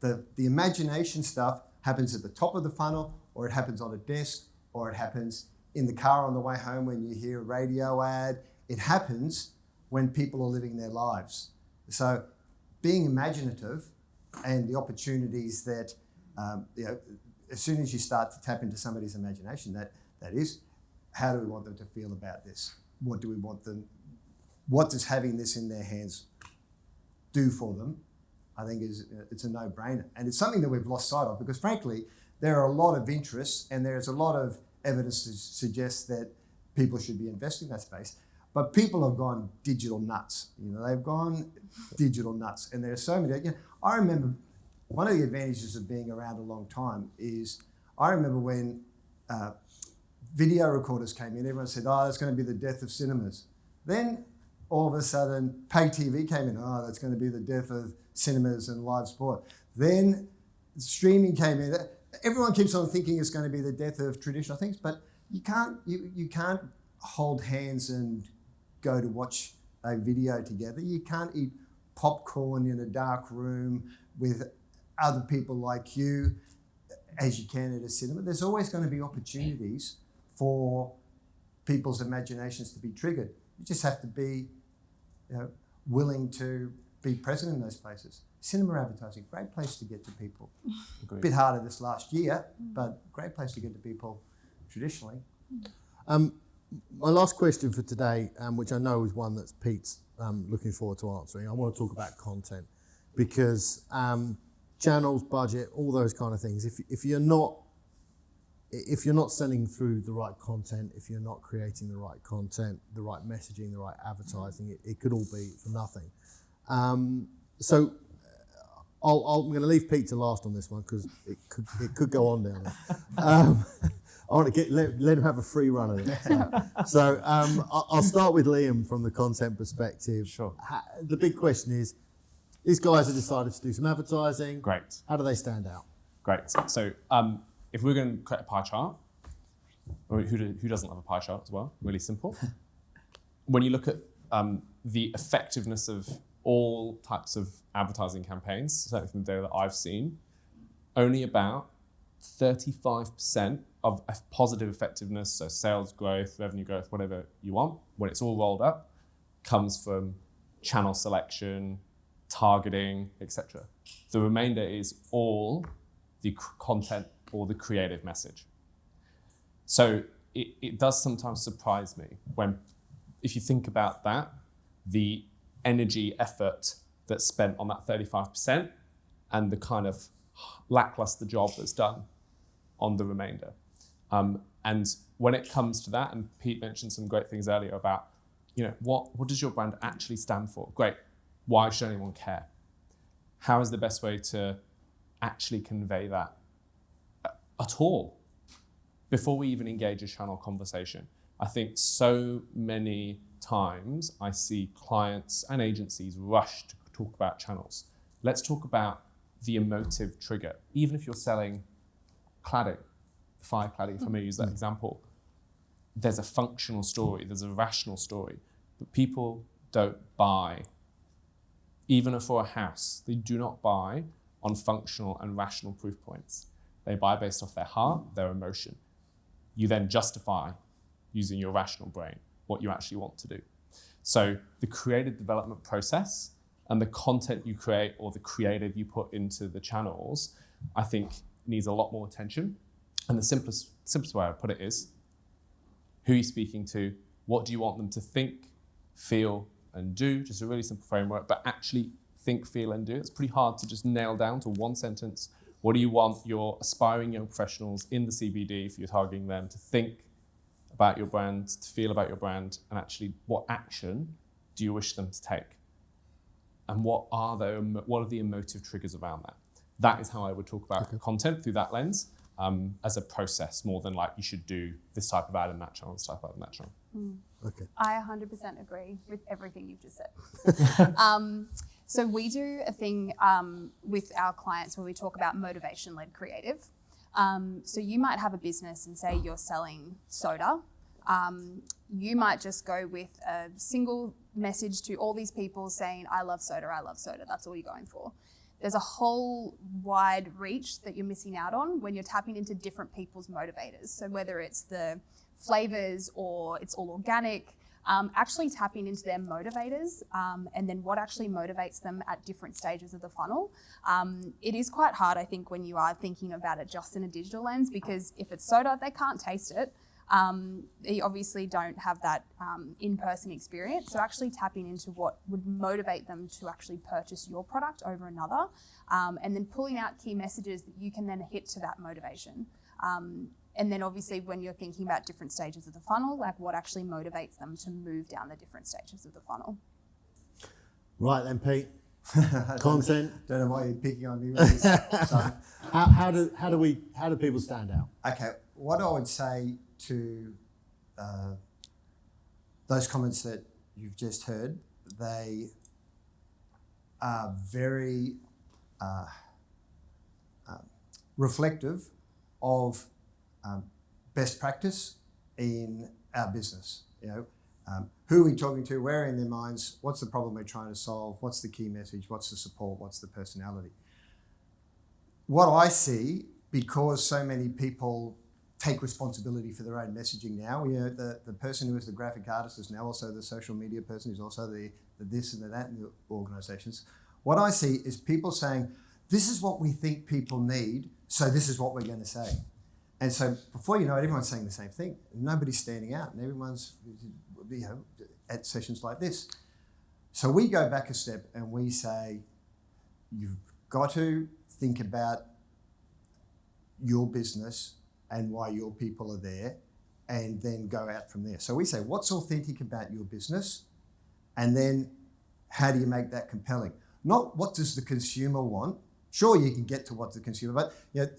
The imagination stuff happens at the top of the funnel, or it happens on a desk, or it happens in the car on the way home when you hear a radio ad. It happens when people are living their lives. So being imaginative and the opportunities that As soon as you start to tap into somebody's imagination, that is, how do we want them to feel about this? What do we want them? What does having this in their hands do for them? I think it's a no-brainer, and it's something that we've lost sight of because, frankly, there are a lot of interests and there's a lot of evidence to suggest that people should be investing in that space. But people have gone digital nuts. They've gone digital nuts, and there are so many. I remember one of the advantages of being around a long time is I remember when video recorders came in. Everyone said, "Oh, that's going to be the death of cinemas." Then all of a sudden, pay TV came in. "Oh, that's going to be the death of cinemas and live sport." Then streaming came in. Everyone keeps on thinking it's going to be the death of traditional things, but you can't hold hands and go to watch a video together. You can't eat popcorn in a dark room with other people like you as you can at a cinema. There's always going to be opportunities for people's imaginations to be triggered. You just have to be willing to be present in those places. Cinema advertising, great place to get to people. Agreed. A bit harder this last year, but great place to get to people traditionally. My last question for today, which I know is one that Pete's looking forward to answering. I want to talk about content because channels, budget, all those kind of things. If you're not sending through the right content, if you're not creating the right content, the right messaging, the right advertising, it could all be for nothing. So I'm going to leave Pete to last on this one because it could go on down there. I want to let him have a free run of it. So I'll start with Liam from the content perspective. Sure. The big question is, these guys have decided to do some advertising. Great. How do they stand out? Great. So if we're going to create a pie chart, or who doesn't love a pie chart as well? Really simple. When you look at the effectiveness of all types of advertising campaigns, certainly from the data that I've seen, only about 35% of a positive effectiveness, so sales growth, revenue growth, whatever you want, when it's all rolled up, comes from channel selection, targeting, etc. The remainder is all the content or the creative message. So it does sometimes surprise me if you think about that, the energy, effort that's spent on that 35% and the kind of lackluster job that's done on the remainder. And when it comes to that, and Pete mentioned some great things earlier about, what does your brand actually stand for? Great. Why should anyone care? How is the best way to actually convey that at all before we even engage a channel conversation? I think so many times I see clients and agencies rush to talk about channels. Let's talk about the emotive trigger. Even if you're selling cladding, fire cladding, if I may use that example, there's a functional story, there's a rational story, but people don't buy. Even for a house, they do not buy on functional and rational proof points. They buy based off their heart, their emotion. You then justify using your rational brain what you actually want to do. So the creative development process and the content you create or the creative you put into the channels, I think needs a lot more attention. And the simplest way I put it is, who are you speaking to? What do you want them to think, feel, and do? Just a really simple framework, but actually think, feel, and do. It's pretty hard to just nail down to one sentence. What do you want your aspiring young professionals in the CBD, if you're targeting them, to think about your brand, to feel about your brand, and actually what action do you wish them to take? And what are the emotive triggers around that? That is how I would talk about content through that lens, as a process, more than like you should do this type of ad in that channel, this type of ad in that channel. Okay. I 100% agree with everything you've just said. So we do a thing with our clients where we talk about motivation-led creative. So you might have a business and say you're selling soda. You might just go with a single message to all these people saying, I love soda, I love soda. That's all you're going for. There's a whole wide reach that you're missing out on when you're tapping into different people's motivators. So whether it's the flavors or it's all organic, actually tapping into their motivators and then what actually motivates them at different stages of the funnel. It is quite hard, I think, when you are thinking about it just in a digital lens, because if it's soda, they can't taste it. They obviously don't have that in-person experience. So actually tapping into what would motivate them to actually purchase your product over another, and then pulling out key messages that you can then hit to that motivation. And then obviously when you're thinking about different stages of the funnel, like what actually motivates them to move down the different stages of the funnel. Right then, Pete. Content. Don't know why you're picking on me with this. So, How do people stand out? okay, what I would say to those comments that you've just heard, they are very reflective of best practice in our business. Who are we talking to? Where in their minds? What's the problem we're trying to solve? What's the key message? What's the support? What's the personality? What I see, because so many people take responsibility for their own messaging now, the person who is the graphic artist is now also the social media person, who's also the this and the that in the organisations. What I see is people saying, this is what we think people need, so this is what we're going to say. And so before you know it, everyone's saying the same thing. Nobody's standing out, and everyone's at sessions like this. So we go back a step and we say, you've got to think about your business and why your people are there, and then go out from there. So we say, what's authentic about your business? And then how do you make that compelling? Not what does the consumer want? Sure, you can get to what the consumer, but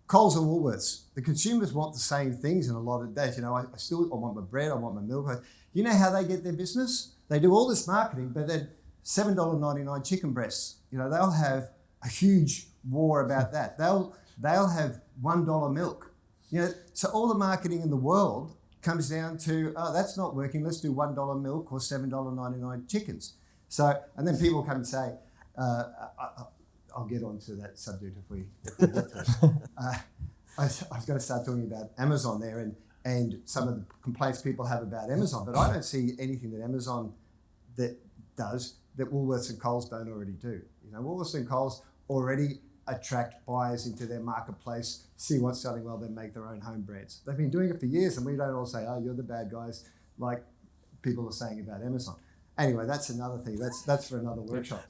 Coles and Woolworths, the consumers want the same things in a lot of days. I want my bread, I want my milk. You know how they get their business? They do all this marketing, but then $7.99 chicken breasts. They'll have a huge war about that. They'll have $1 milk. So all the marketing in the world comes down to, that's not working. Let's do $1 milk or $7.99 chickens. So, and then people come and say, I'll get onto that subject if we get to it. I was going to start talking about Amazon there and some of the complaints people have about Amazon, but I don't see anything that Amazon that does that Woolworths and Coles don't already do. Woolworths and Coles already attract buyers into their marketplace, see what's selling well, then make their own home brands. They've been doing it for years, and we don't all say, you're the bad guys, like people are saying about Amazon. Anyway, that's another thing. That's for another workshop.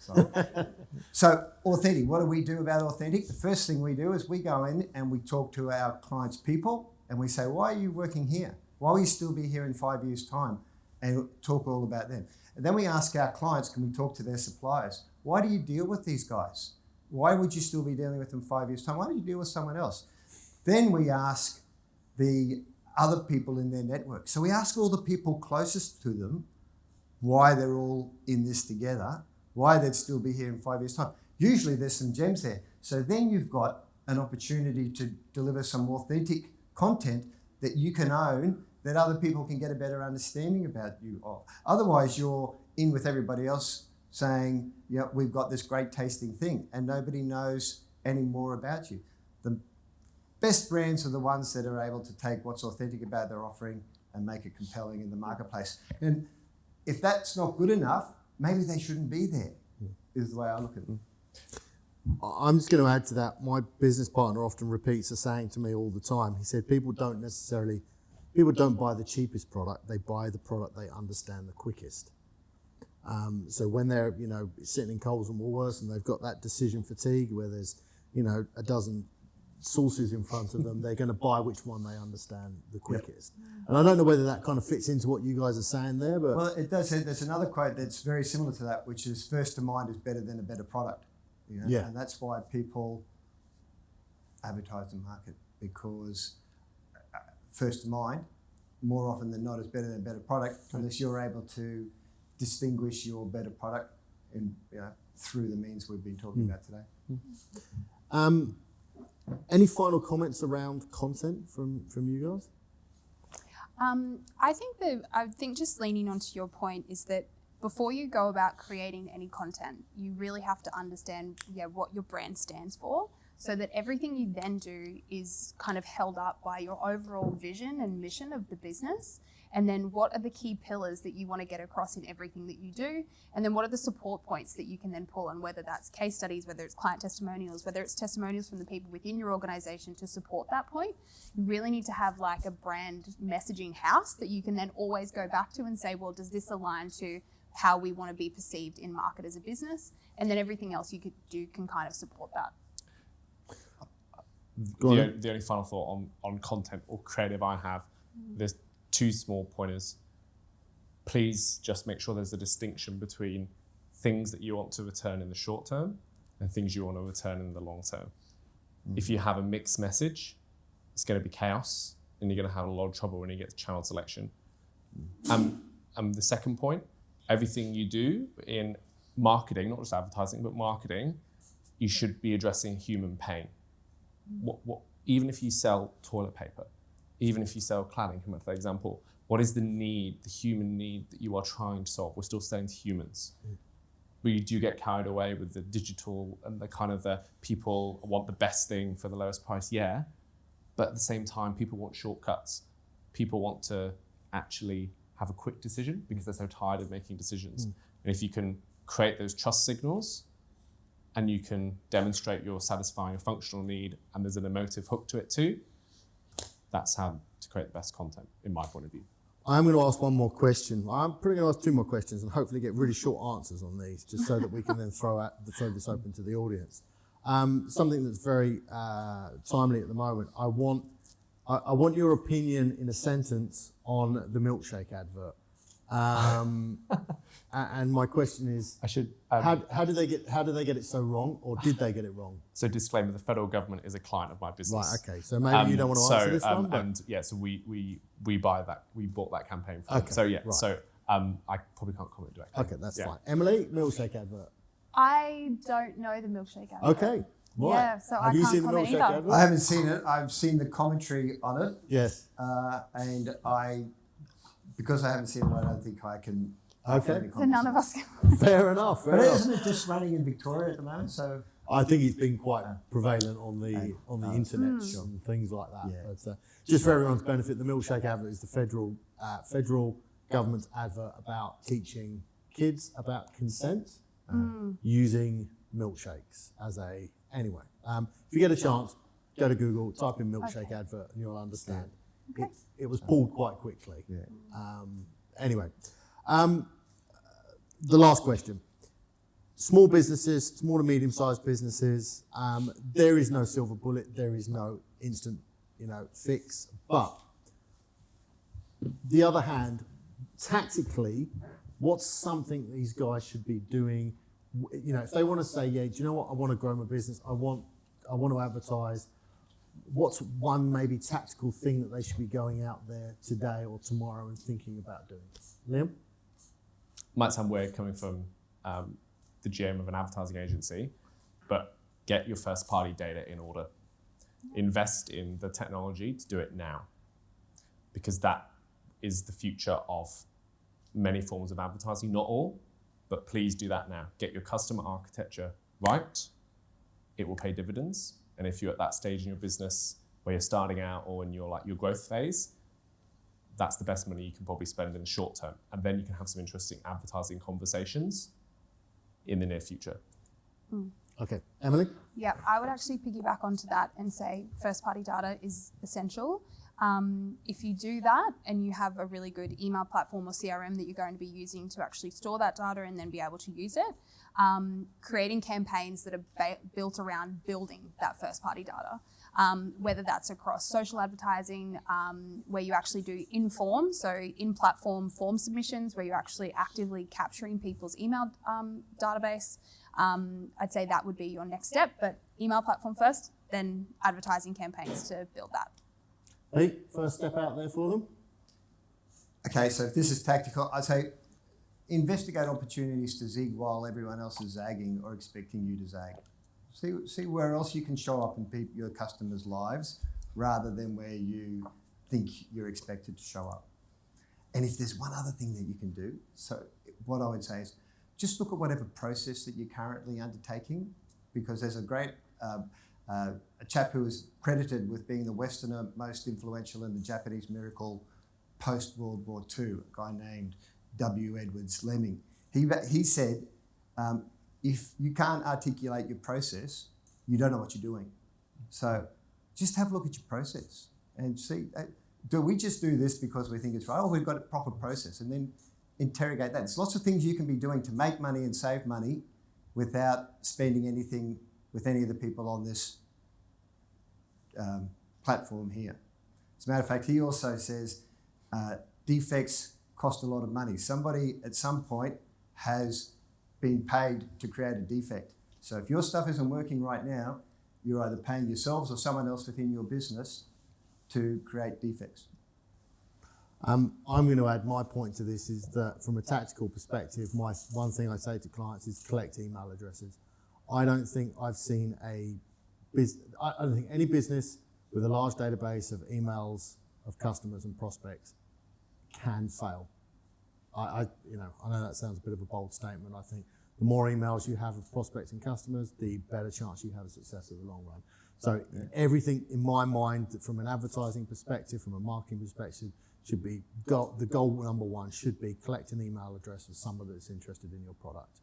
So authentic, what do we do about authentic? The first thing we do is we go in and we talk to our clients' people, and we say, why are you working here? Why will you still be here in 5 years' time? And talk all about them. And then we ask our clients, can we talk to their suppliers? Why do you deal with these guys? Why would you still be dealing with them 5 years' time? Why don't you deal with someone else? Then we ask the other people in their network. So we ask all the people closest to them why they're all in this together, why they'd still be here in 5 years' time. Usually there's some gems there. So then you've got an opportunity to deliver some authentic content that you can own, that other people can get a better understanding about you of. Otherwise, you're in with everybody else saying, we've got this great tasting thing, and nobody knows any more about you. The best brands are the ones that are able to take what's authentic about their offering and make it compelling in the marketplace. And if that's not good enough, maybe they shouldn't be there, is the way I look at it. I'm just going to add to that. My business partner often repeats a saying to me all the time. He said, people don't buy the cheapest product, they buy the product they understand the quickest. So when they're, sitting in Coles and Woolworths and they've got that decision fatigue where there's, a dozen sauces in front of them, they're going to buy which one they understand the quickest. Yep. And I don't know whether that kind of fits into what you guys are saying there, but... Well, it does. There's another quote that's very similar to that, which is first to mind is better than a better product. Yeah. And that's why people advertise and market, because first to mind, more often than not, is better than a better product, unless you're able to distinguish your better product through the means we've been talking about today. Any final comments around content from you guys? I think just leaning onto your point is that before you go about creating any content, you really have to understand what your brand stands for, so that everything you then do is kind of held up by your overall vision and mission of the business. And then what are the key pillars that you want to get across in everything that you do? And then what are the support points that you can then pull on, whether that's case studies, whether it's client testimonials, whether it's testimonials from the people within your organization to support that point. You really need to have like a brand messaging house that you can then always go back to and say, well, does this align to how we want to be perceived in market as a business? And then everything else you could do can kind of support that. The only final thought on content or creative I have, there's 2 small pointers. Please just make sure there's a distinction between things that you want to return in the short term and things you want to return in the long term. If you have a mixed message, it's going to be chaos and you're going to have a lot of trouble when you get to channel selection. The second point, everything you do in marketing, not just advertising, but marketing, you should be addressing human pain. Even if you sell toilet paper, even if you sell cladding, come back to that example, what is the need, the human need that you are trying to solve? We're still selling to humans. We do get carried away with the digital and the kind of the people want the best thing for the lowest price, yeah. But at the same time, people want shortcuts. People want to actually have a quick decision because they're so tired of making decisions. And if you can create those trust signals and you can demonstrate you're satisfying a functional need and there's an emotive hook to it too, that's how to create the best content, in my point of view. I'm going to ask one more question. I'm probably going to ask 2 more questions and hopefully get really short answers on these, just so that we can then throw this open to the audience. Something that's very timely at the moment. I want your opinion in a sentence on the milkshake advert. And my question is, how did they get it so wrong, or did they get it wrong? So disclaimer: the federal government is a client of my business. Right. Okay. So maybe you don't want to answer this one. But... And yeah, so we buy that. We bought that campaign for them. Okay, So yeah. right. So I probably can't comment directly. Okay, that's fine. Emily, milkshake advert. I don't know the milkshake advert. Okay. Right. Yeah, so Have I you can't seen the comment milkshake either. advert? I haven't seen it. I've seen the commentary on it, Yes. and because I haven't seen it, I don't think I can. Okay. offer any So none of comments. us can. Fair enough. But isn't it just running in Victoria at the moment? So I think it's been quite prevalent on the internet and things like that. Yeah. But just for everyone's benefit, the milkshake advert is the federal government's advert about teaching kids about consent using milkshakes as a anyway. If you get a chance, go to Google, type in milkshake advert, and you'll understand. Okay. It was pulled quite quickly. yeah. Anyway, the last question. Small businesses, small to medium-sized businesses, there is no silver bullet, there is no instant, fix. But the other hand, tactically, what's something these guys should be doing? If they want to say, yeah, do you know what? I want to grow my business. I want to advertise. What's one maybe tactical thing that they should be going out there today or tomorrow and thinking about doing? Liam? Might sound weird coming from the GM of an advertising agency, but get your first party data in order. Invest in the technology to do it now, because that is the future of many forms of advertising, not all, but please do that now. Get your customer architecture right. It will pay dividends. And if you're at that stage in your business where you're starting out or in your growth phase, that's the best money you can probably spend in the short term. And then you can have some interesting advertising conversations in the near future. Okay. Emily? Yeah, I would actually piggyback onto that and say first-party data is essential. If you do that and you have a really good email platform or CRM that you're going to be using to actually store that data and then be able to use it, creating campaigns that are built around building that first-party data, whether that's across social advertising, where you actually do in-form, so in-platform form submissions, where you're actually actively capturing people's email database. I'd say that would be your next step, but email platform first, then advertising campaigns to build that. Hey, first step out there for them? Okay, so if this is tactical, I'd say investigate opportunities to zig while everyone else is zagging or expecting you to zag. See where else you can show up in your customers' lives rather than where you think you're expected to show up. And if there's one other thing that you can do, so what I would say is just look at whatever process that you're currently undertaking, because there's a great a chap who is credited with being the Westerner most influential in the Japanese miracle post World War II, a guy named W. Edwards Lemming. He said, if you can't articulate your process, you don't know what you're doing. So just have a look at your process and see, do we just do this because we think it's right? Oh, we've got a proper process, and then interrogate that. There's lots of things you can be doing to make money and save money without spending anything with any of the people on this platform here. As a matter of fact, he also says defects cost a lot of money. Somebody at some point has been paid to create a defect. So if your stuff isn't working right now, you're either paying yourselves or someone else within your business to create defects. I'm going to add my point to this is that from a tactical perspective, one thing I say to clients is collect email addresses. I don't think I've seen I don't think any business with a large database of emails of customers and prospects can fail. I know that sounds a bit of a bold statement. I think the more emails you have of prospects and customers, the better chance you have of success in the long run. So everything in my mind, from an advertising perspective, from a marketing perspective, should be the goal number one should be collect an email address of someone that's interested in your product.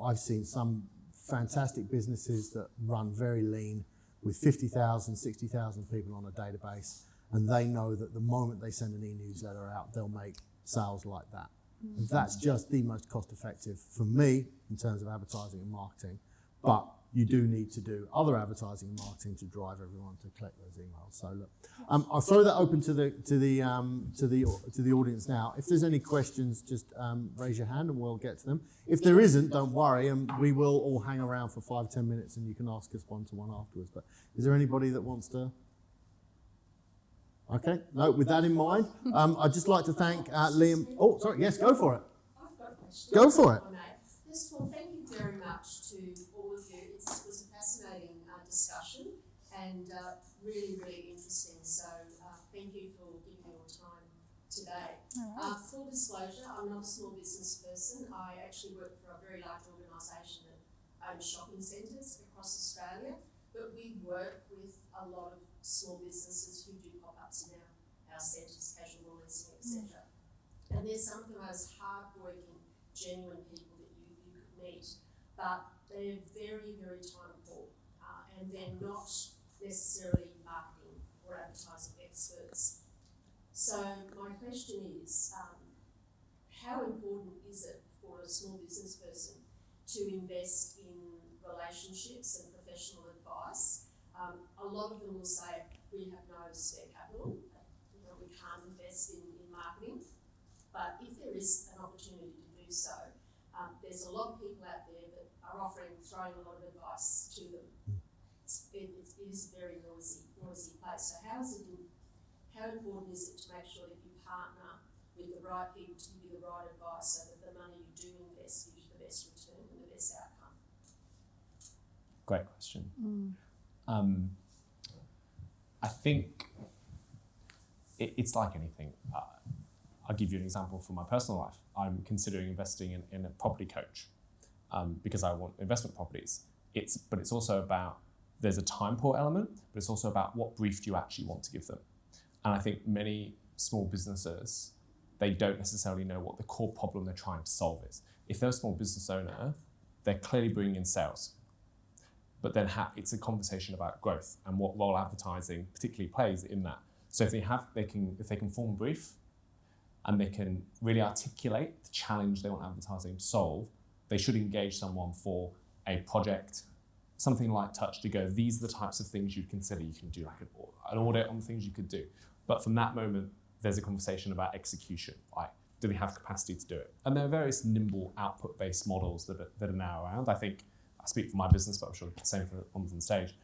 I've seen some fantastic businesses that run very lean with 50,000, 60,000 people on a database, and they know that the moment they send an e-newsletter out, they'll make sales like that. And that's just the most cost effective for me in terms of advertising and marketing. But you do need to do other advertising and marketing to drive everyone to collect those emails. So look, I'll throw that open to the audience now. If there's any questions, just raise your hand and we'll get to them. If there isn't, don't worry, and we will all hang around for 5-10 minutes, and you can ask us one-to-one afterwards. But is there anybody that wants to? Okay, no. With that in mind, I'd just like to thank Liam. Oh, sorry. Yes, go for it. I've got a question. Go for it. First of all, thank you very much to all of you. It was a fascinating discussion and really, really interesting. So thank you for giving me your time today. Full disclosure, I'm not a small business person. I actually work for a very large organisation that owns shopping centres across Australia, but we work with a lot of small businesses who do pop-ups in our centres, casual leasing, etc. And they're some of the most hard-working, genuine people that you could meet, but they're very, very time poor, and they're not necessarily marketing or advertising experts. So my question is, how important is it for a small business person to invest in relationships and professional advice? A lot of them will say we have no spare capital, we can't invest in marketing. But if there is an opportunity to do so, there's a lot of people out there that are throwing a lot of advice to them. It is a very noisy place. So how important is it to make sure that you partner with the right people to give you the right advice so that the money you do invest gives you the best return and the best outcome? Great question. I think it's like anything. I'll give you an example from my personal life. I'm considering investing in a property coach because I want investment properties. But it's also about, there's a time poor element, but it's also about what brief do you actually want to give them. And I think many small businesses, they don't necessarily know what the core problem they're trying to solve is. If they're a small business owner, they're clearly bringing in sales. But then it's a conversation about growth and what role advertising particularly plays in that. So if they can form a brief and they can really articulate the challenge they want advertising to solve, they should engage someone for a project, something like Touch, to go, these are the types of things you'd consider. You can do like an audit on the things you could do. But from that moment, there's a conversation about execution. Like, do they have capacity to do it? And there are various nimble output-based models that are now around. I think, I speak for my business, but I'm sure the same for the ones on stage.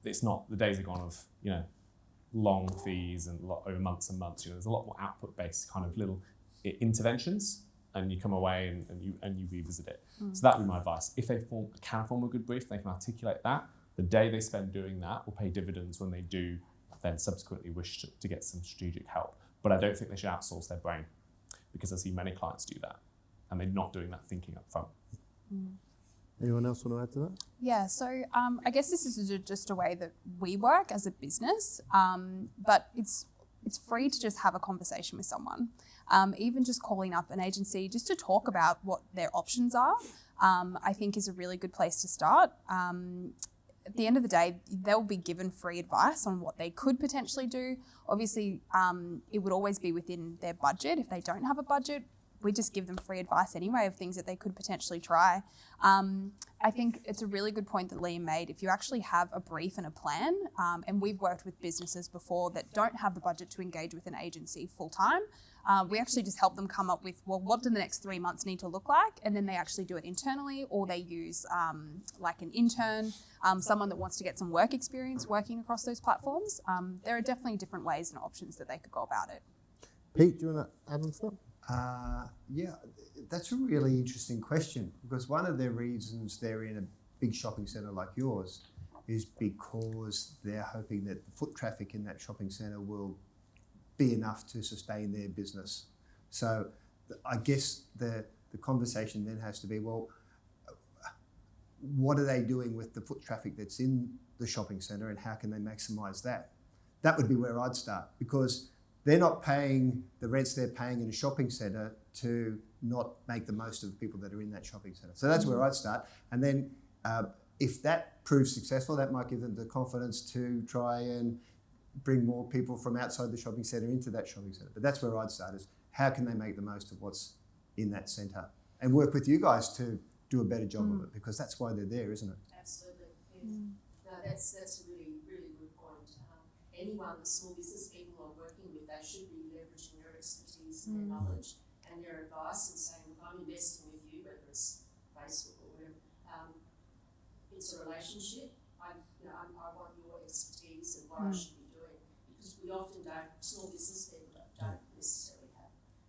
It's not, the days are gone of, long fees and over months and months. There's a lot more output-based kind of little interventions, and you come away and you revisit it. So that would be my advice. If they can form a good brief, they can articulate that. The day they spend doing that will pay dividends when they do then subsequently wish to get some strategic help. But I don't think they should outsource their brain, because I see many clients do that and they're not doing that thinking up front. Anyone else want to add to that? Yeah, so I guess this is just a way that we work as a business, but it's it's free to just have a conversation with someone. Even just calling up an agency just to talk about what their options are, I think is a really good place to start. At the end of the day, they'll be given free advice on what they could potentially do. Obviously, it would always be within their budget. If they don't have a budget, we just give them free advice anyway of things that they could potentially try. I think it's a really good point that Liam made. If you actually have a brief and a plan, and we've worked with businesses before that don't have the budget to engage with an agency full time, we actually just help them come up with, well, what do the next 3 months need to look like? And then they actually do it internally, or they use like an intern, someone that wants to get some work experience working across those platforms. There are definitely different ways and options that they could go about it. Pete, do you want to add on something? Yeah, that's a really interesting question, because one of the reasons they're in a big shopping centre like yours is because they're hoping that the foot traffic in that shopping centre will be enough to sustain their business. So I guess the conversation then has to be, well, what are they doing with the foot traffic that's in the shopping centre, and how can they maximise that? That would be where I'd start, because they're not paying the rents they're paying in a shopping centre to not make the most of the people that are in that shopping centre. So that's where I'd start. And then if that proves successful, that might give them the confidence to try and bring more people from outside the shopping centre into that shopping centre. But that's where I'd start, is how can they make the most of what's in that centre, and work with you guys to do a better job of it, because that's why they're there, isn't it? Absolutely. Yes. No, that's a really, really good point. Anyone, the small business people are working with, they should be leveraging their expertise and their knowledge and their advice, and saying, look, I'm investing with you, whether it's Facebook or whatever. It's a relationship. I want your expertise and what I should be doing, because we often don't. Small business people don't necessarily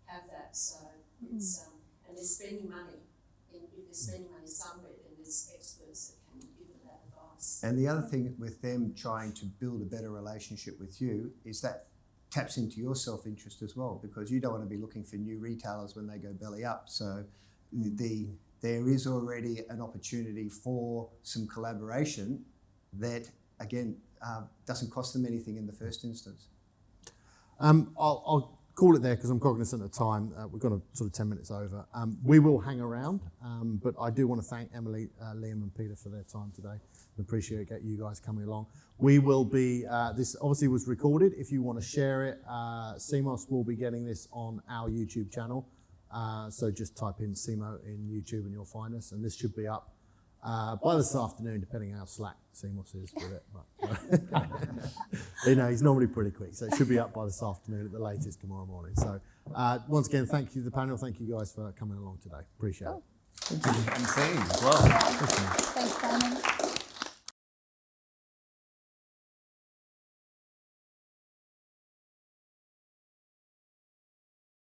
have that. So it's and they're spending money. And if they're spending money somewhere, then there's experts that can give them that advice. And the other thing with them trying to build a better relationship with you is that taps into your self-interest as well, because you don't want to be looking for new retailers when they go belly up. So there is already an opportunity for some collaboration that, again, doesn't cost them anything in the first instance. I'll call it there because I'm cognizant of time. We've got a sort of 10 minutes over. We will hang around, but I do want to thank Emily, Liam and Peter for their time today. I appreciate you guys coming along. We will be, this obviously was recorded. If you want to share it, Cemoh will be getting this on our YouTube channel. So just type in Cemoh in YouTube and you'll find us. And this should be up by this afternoon, depending how slack Cemoh is with it. But, you know, he's normally pretty quick. So it should be up by this afternoon at the latest tomorrow morning. So once again, thank you to the panel. Thank you guys for coming along today. Appreciate it. And seeing as well. Thanks, Simon.